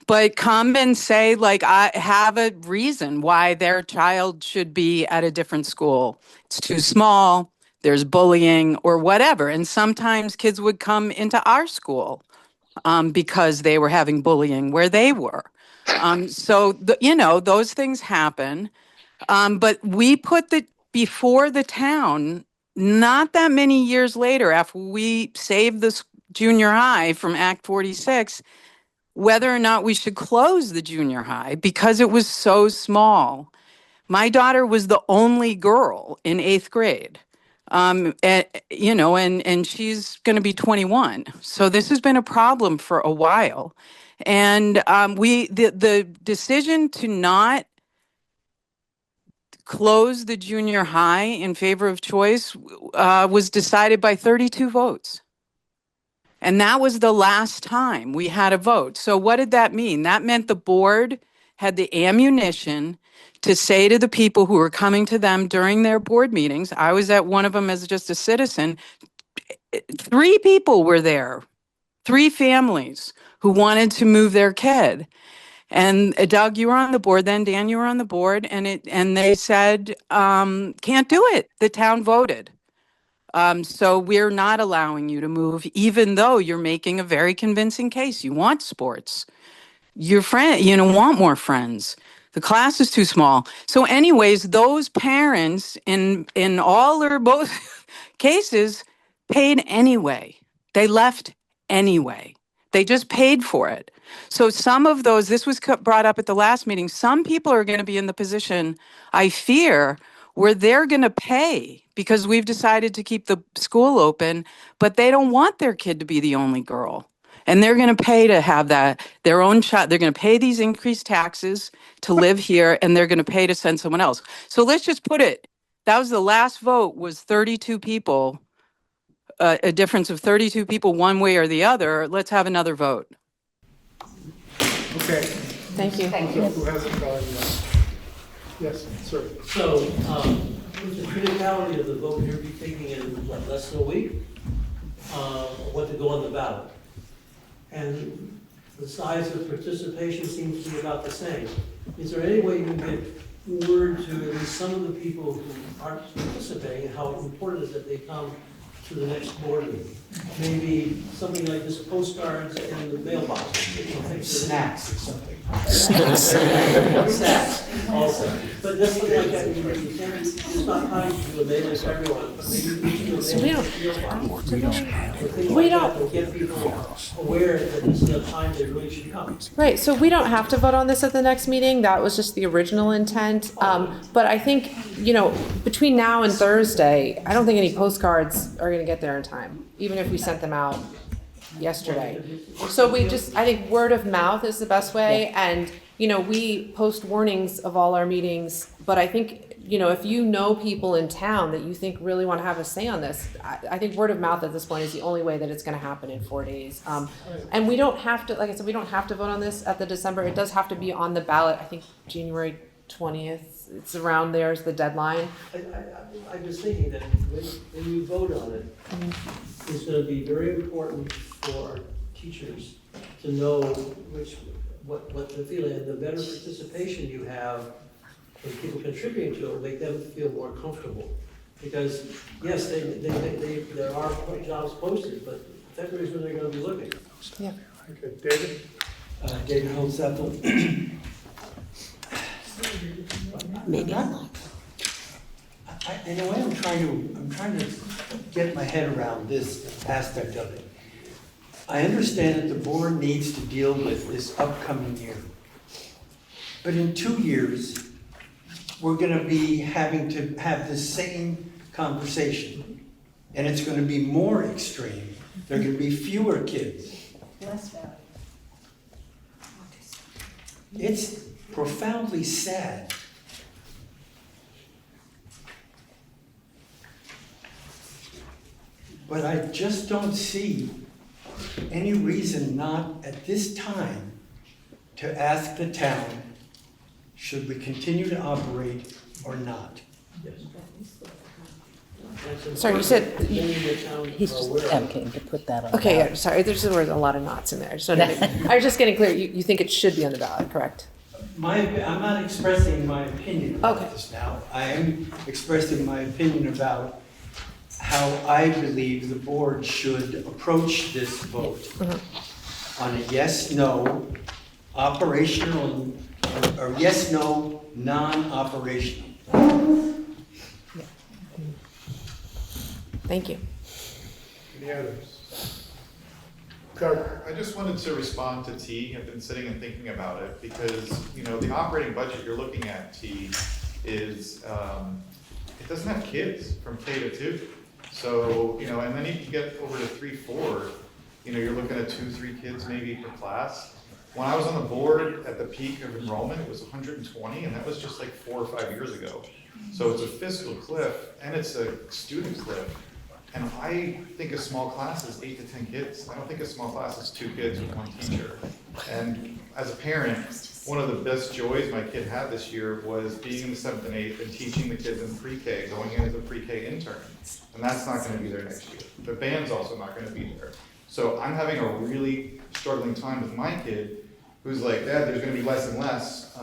But come and say, I have a reason why their child should be at a different school. It's too small, there's bullying or whatever. And sometimes kids would come into our school because they were having bullying where they were. So, those things happen. But we put before the town, not that many years later, after we saved junior high from Act 46, whether or not we should close the junior high because it was so small. My daughter was the only girl in 8th grade. And she's going to be 21. So this has been a problem for a while. And the decision to not close the junior high in favor of choice was decided by 32 votes. And that was the last time we had a vote. So what did that mean? That meant the board had the ammunition to say to the people who were coming to them during their board meetings, I was at one of them as just a citizen, 3 people were there, 3 families who wanted to move their kid. And Doug, you were on the board then, Dan, you were on the board, and they said, can't do it. The town voted. So we're not allowing you to move, even though you're making a very convincing case. You want sports. Your friend, want more friends. The class is too small. So anyways, those parents in all or both cases paid anyway. They left anyway. They just paid for it. So some of those, this was brought up at the last meeting, some people are going to be in the position, I fear, where they're going to pay because we've decided to keep the school open, but they don't want their kid to be the only girl. And they're going to pay to have that, their own child. They're going to pay these increased taxes to live here, and they're going to pay to send someone else. So let's just put it, that was the last vote was 32 people, a difference of 32 people one way or the other. Let's have another vote. Okay. Thank you. Thank you. Who hasn't gone yet? Yes, sir. So, with the criticality of the vote here be taking in, what, less than a week? What to go on the ballot. And the size of participation seems to be about the same. Is there any way you can get word to at least some of the people who aren't participating and how important it is that they come to the next board meeting? Maybe something like this, postcards in the mailbox. Snacks or something. Snacks also. But just something like that, it's not time to do a mail list to everyone, but maybe we don't get people aware that this is the time they really should come. Right, so we don't have to vote on this at the next meeting. That was just the original intent. But I think, between now and Thursday, I don't think any postcards are gonna get there in time, even if we sent them out yesterday. So I think word of mouth is the best way. And, we post warnings of all our meetings, but I think, if you know people in town that you think really want to have a say on this, I think word of mouth at this point is the only way that it's going to happen in 4 days. And we don't have to, like I said, we don't have to vote on this at the December. It does have to be on the ballot, I think January 20th. It's around there is the deadline. I'm just thinking that when you vote on it, it's going to be very important for teachers to know what the feeling, and the better participation you have and people contributing to it will make them feel more comfortable. Because yes, there are jobs posted, but February is when they're going to be looking. Yeah. Okay, David? David Holzapfel. Maybe. In a way, I'm trying to get my head around this aspect of it. I understand that the board needs to deal with this upcoming year. But in 2 years, we're going to be having to have the same conversation. And it's going to be more extreme. There are going to be fewer kids. Less value. It's profoundly sad. But I just don't see any reason not at this time to ask the town, should we continue to operate or not? Sorry, you said. He's just advocating to put that on the Okay, ballot. yeah, sorry, there's a lot of knots in there. I was just getting clear, you think it should be on the ballot, correct? I'm not expressing my opinion about this now. I am expressing my opinion about how I believe the board should approach this vote on a yes, no, operational, or yes, no, non-operational. Thank you. Any others? Kirk. I just wanted to respond to T. I've been sitting and thinking about it because, the operating budget you're looking at, T, is, it doesn't have kids from K to 2. So, and then you get over to 3, 4, you're looking at 2, 3 kids maybe per class. When I was on the board at the peak of enrollment, it was 120, and that was just like 4 or 5 years ago. So it's a fiscal cliff, and it's a student cliff. And I think a small class is 8 to 10 kids. I don't think a small class is 2 kids with 1 teacher. And as a parent, one of the best joys my kid had this year was being in the 7th and 8th and teaching the kids in pre-K, going in as a pre-K intern. And that's not gonna be there next year. The band's also not gonna be there. So I'm having a really struggling time with my kid who's like, Dad, there's gonna be less and less,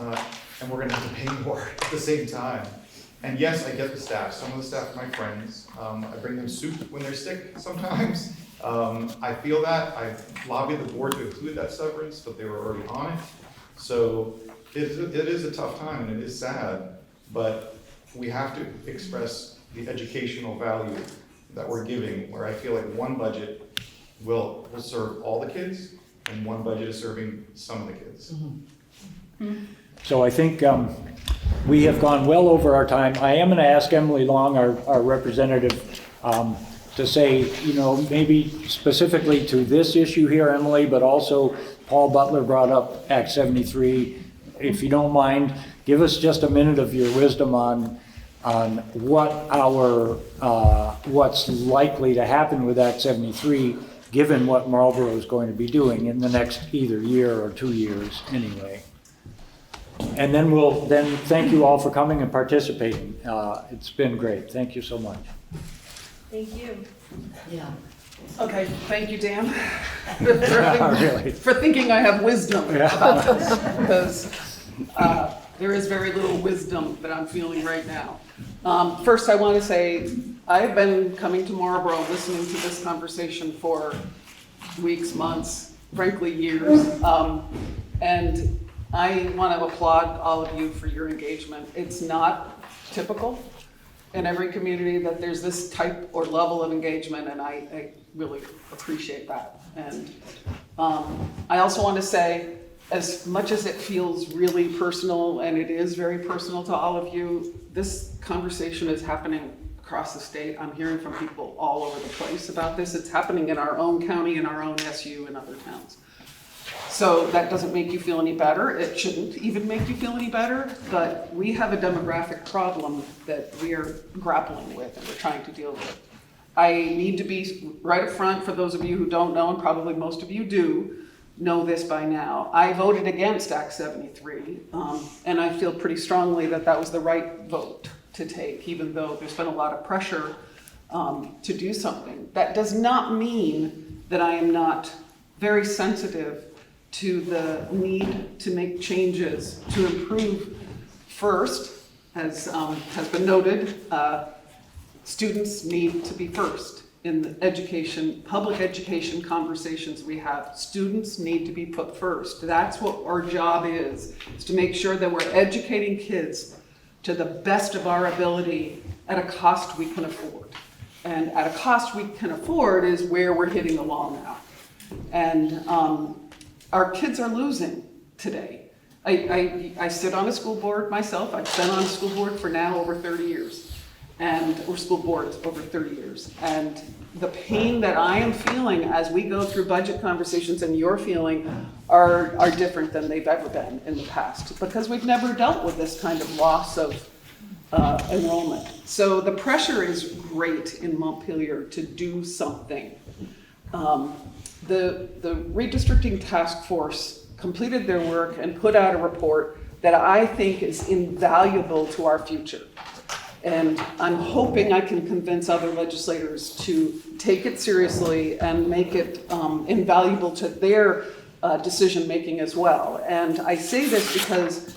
and we're gonna have to pay more at the same time. And yes, I get the staff. Some of the staff are my friends. I bring them soup when they're sick sometimes. I feel that. I lobbied the board to include that severance, but they were already on it. So it is a tough time and it is sad, but we have to express the educational value that we're giving, where I feel like one budget will serve all the kids and one budget is serving some of the kids. Mm-hmm. So I think we have gone well over our time. I am going to ask Emily Long, our representative, to say, maybe specifically to this issue here, Emily, but also Paul Butler brought up Act 73. If you don't mind, give us just a minute of your wisdom on what's likely to happen with Act 73, given what Marlboro is going to be doing in the next either year or 2 years anyway. And then thank you all for coming and participating. It's been great. Thank you so much. Thank you. Yeah. Okay, thank you, Dan, Really? for thinking I have wisdom Yeah. about this, because there is very little wisdom that I'm feeling right now. First, I want to say I've been coming to Marlboro, listening to this conversation for weeks, months, frankly, years, and I want to applaud all of you for your engagement. It's not typical in every community that there's this type or level of engagement, and I really appreciate that. And I also want to say, as much as it feels really personal, and it is very personal to all of you, this conversation is happening across the state. I'm hearing from people all over the place about this. It's happening in our own county, in our own SU, and other towns. So that doesn't make you feel any better. It shouldn't even make you feel any better, but we have a demographic problem that we are grappling with and we're trying to deal with. I need to be right up front for those of you who don't know, and probably most of you do know this by now. I voted against Act 73, and I feel pretty strongly that that was the right vote to take, even though there's been a lot of pressure to do something. That does not mean that I am not very sensitive to the need to make changes to improve. First, as has been noted, students need to be first in the education, public education conversations we have. Students need to be put first. That's what our job is to make sure that we're educating kids to the best of our ability at a cost we can afford. And at a cost we can afford is where we're hitting the wall now. And our kids are losing today. I sit on a school board myself. I've been on a school board for now over 30 years. Or school boards over 30 years. And the pain that I am feeling as we go through budget conversations and you're feeling are different than they've ever been in the past, because we've never dealt with this kind of loss of enrollment. So the pressure is great in Montpelier to do something. The redistricting task force completed their work and put out a report that I think is invaluable to our future. And I'm hoping I can convince other legislators to take it seriously and make it invaluable to their decision-making as well. And I say this because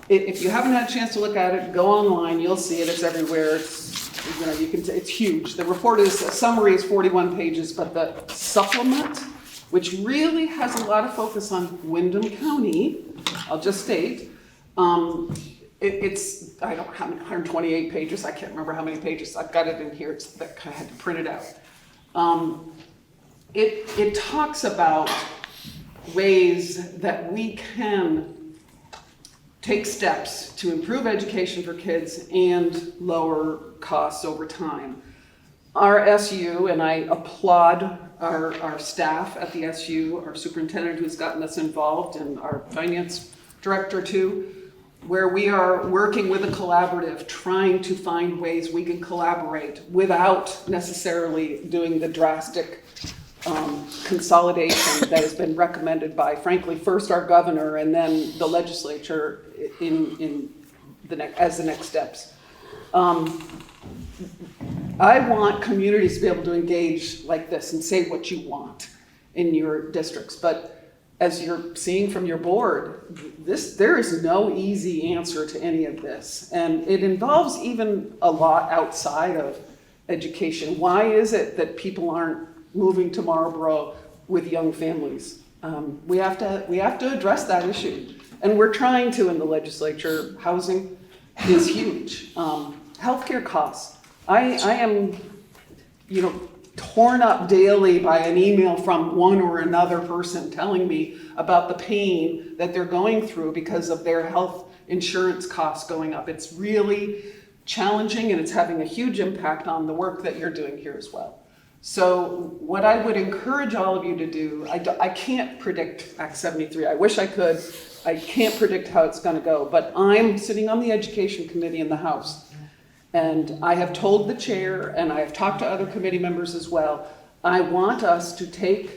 if you haven't had a chance to look at it, go online, you'll see it, it's everywhere. It's huge. The report a summary is 41 pages, but the supplement, which really has a lot of focus on Windham County, I'll just state, it's, I don't know how many, 128 pages, I can't remember how many pages, I've got it in here, I had to print it out. it talks about ways that we can take steps to improve education for kids and lower costs over time. Our SU, and I applaud our staff at the SU, our superintendent who's gotten us involved, and our finance director too, where we are working with a collaborative, trying to find ways we can collaborate without necessarily doing the drastic consolidation that has been recommended by, frankly, first our governor and then the legislature as the next steps. I want communities to be able to engage like this and say what you want in your districts. But as you're seeing from your board, there is no easy answer to any of this. And it involves even a lot outside of education. Why is it that people aren't moving to Marlboro with young families? We have to address that issue. And we're trying to in the legislature. Housing is huge. Healthcare costs. I am, torn up daily by an email from one or another person telling me about the pain that they're going through because of their health insurance costs going up. It's really challenging, and it's having a huge impact on the work that you're doing here as well. So what I would encourage all of you to do, I can't predict Act 73. I wish I could. I can't predict how it's going to go, but I'm sitting on the Education Committee in the House. And I have told the chair, and I have talked to other committee members as well, I want us to take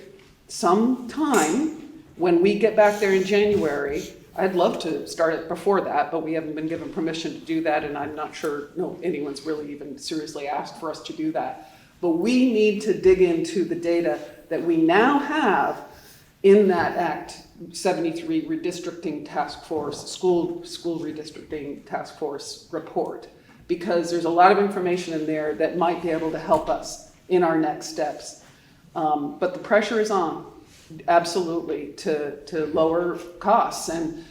some time when we get back there in January. I'd love to start it before that, but we haven't been given permission to do that, and I'm not sure anyone's really even seriously asked for us to do that. But we need to dig into the data that we now have in that Act 73 redistricting task force, school redistricting task force report. Because there's a lot of information in there that might be able to help us in our next steps. But the pressure is on, absolutely, to lower costs. And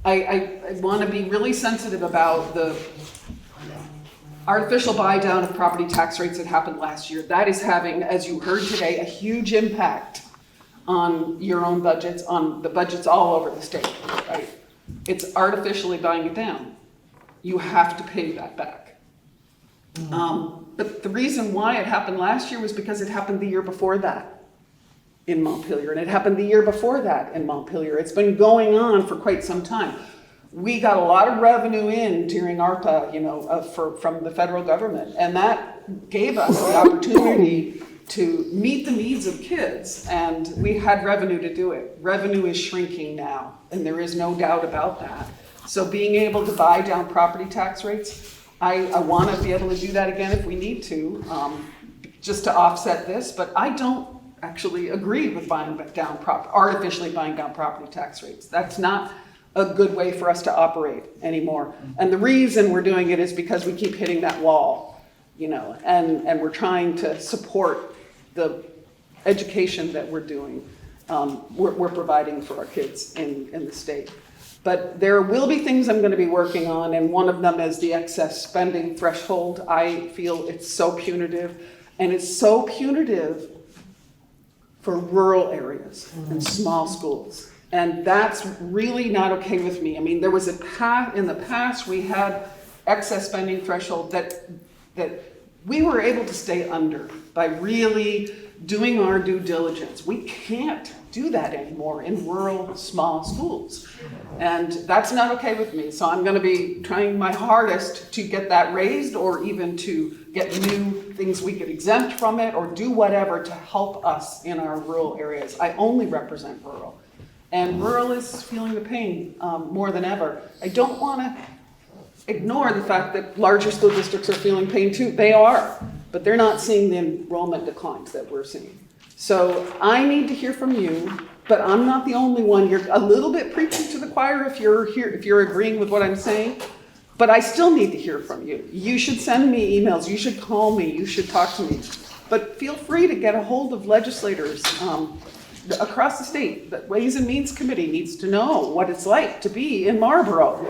I want to be really sensitive about the artificial buy down of property tax rates that happened last year. That is having, as you heard today, a huge impact on your own budgets, on the budgets all over the state, right? It's artificially buying it down. You have to pay that back. But the reason why it happened last year was because it happened the year before that in Montpelier, and it happened the year before that in Montpelier. It's been going on for quite some time. We got a lot of revenue in during ARPA, from the federal government, and that gave us the opportunity to meet the needs of kids, and we had revenue to do it. Revenue is shrinking now, and there is no doubt about that. So being able to buy down property tax rates, I want to be able to do that again if we need to, just to offset this, but I don't actually agree with artificially buying down property tax rates. That's not a good way for us to operate anymore. And the reason we're doing it is because we keep hitting that wall, and we're trying to support the education that we're doing, we're providing for our kids in the state. But there will be things I'm going to be working on, and one of them is the excess spending threshold. I feel it's so punitive, and it's so punitive for rural areas and small schools. And that's really not okay with me. I mean, there was in the past we had excess spending threshold that we were able to stay under by really doing our due diligence. We can't do that anymore in rural small schools. And that's not okay with me. So I'm going to be trying my hardest to get that raised, or even to get new things we could exempt from it, or do whatever to help us in our rural areas. I only represent rural. And rural is feeling the pain more than ever. I don't want to ignore the fact that larger school districts are feeling pain too. They are, but they're not seeing the enrollment declines that we're seeing. So I need to hear from you, but I'm not the only one. You're a little bit preaching to the choir if you're agreeing with what I'm saying, but I still need to hear from you. You should send me emails, you should call me, you should talk to me. But feel free to get a hold of legislators across the state. The Ways and Means Committee needs to know what it's like to be in Marlboro.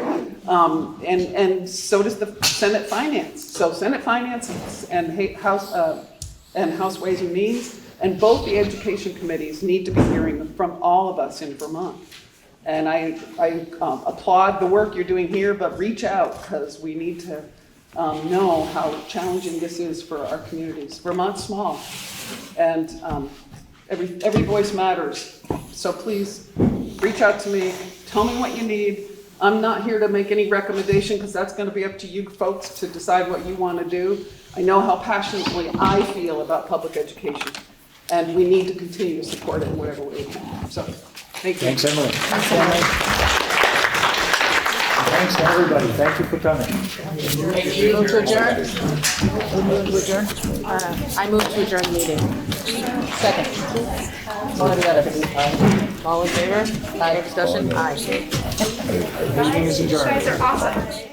And so does the Senate Finance. So Senate Finance and House Ways and Means, And both the education committees need to be hearing from all of us in Vermont. And I applaud the work you're doing here, but reach out, because we need to know how challenging this is for our communities. Vermont's small, and every voice matters. So please reach out to me, tell me what you need. I'm not here to make any recommendation, because that's going to be up to you folks to decide what you want to do. I know how passionately I feel about public education, and we need to continue to support it in whatever way we can. So, thank you. Thanks, Emily. Thanks to everybody. Thank you for coming. Move to adjourn? Move to adjourn? I move to adjourn the meeting. Second. All in favor? Aye. Discussion? Aye. Meeting is adjourned. You guys are awesome.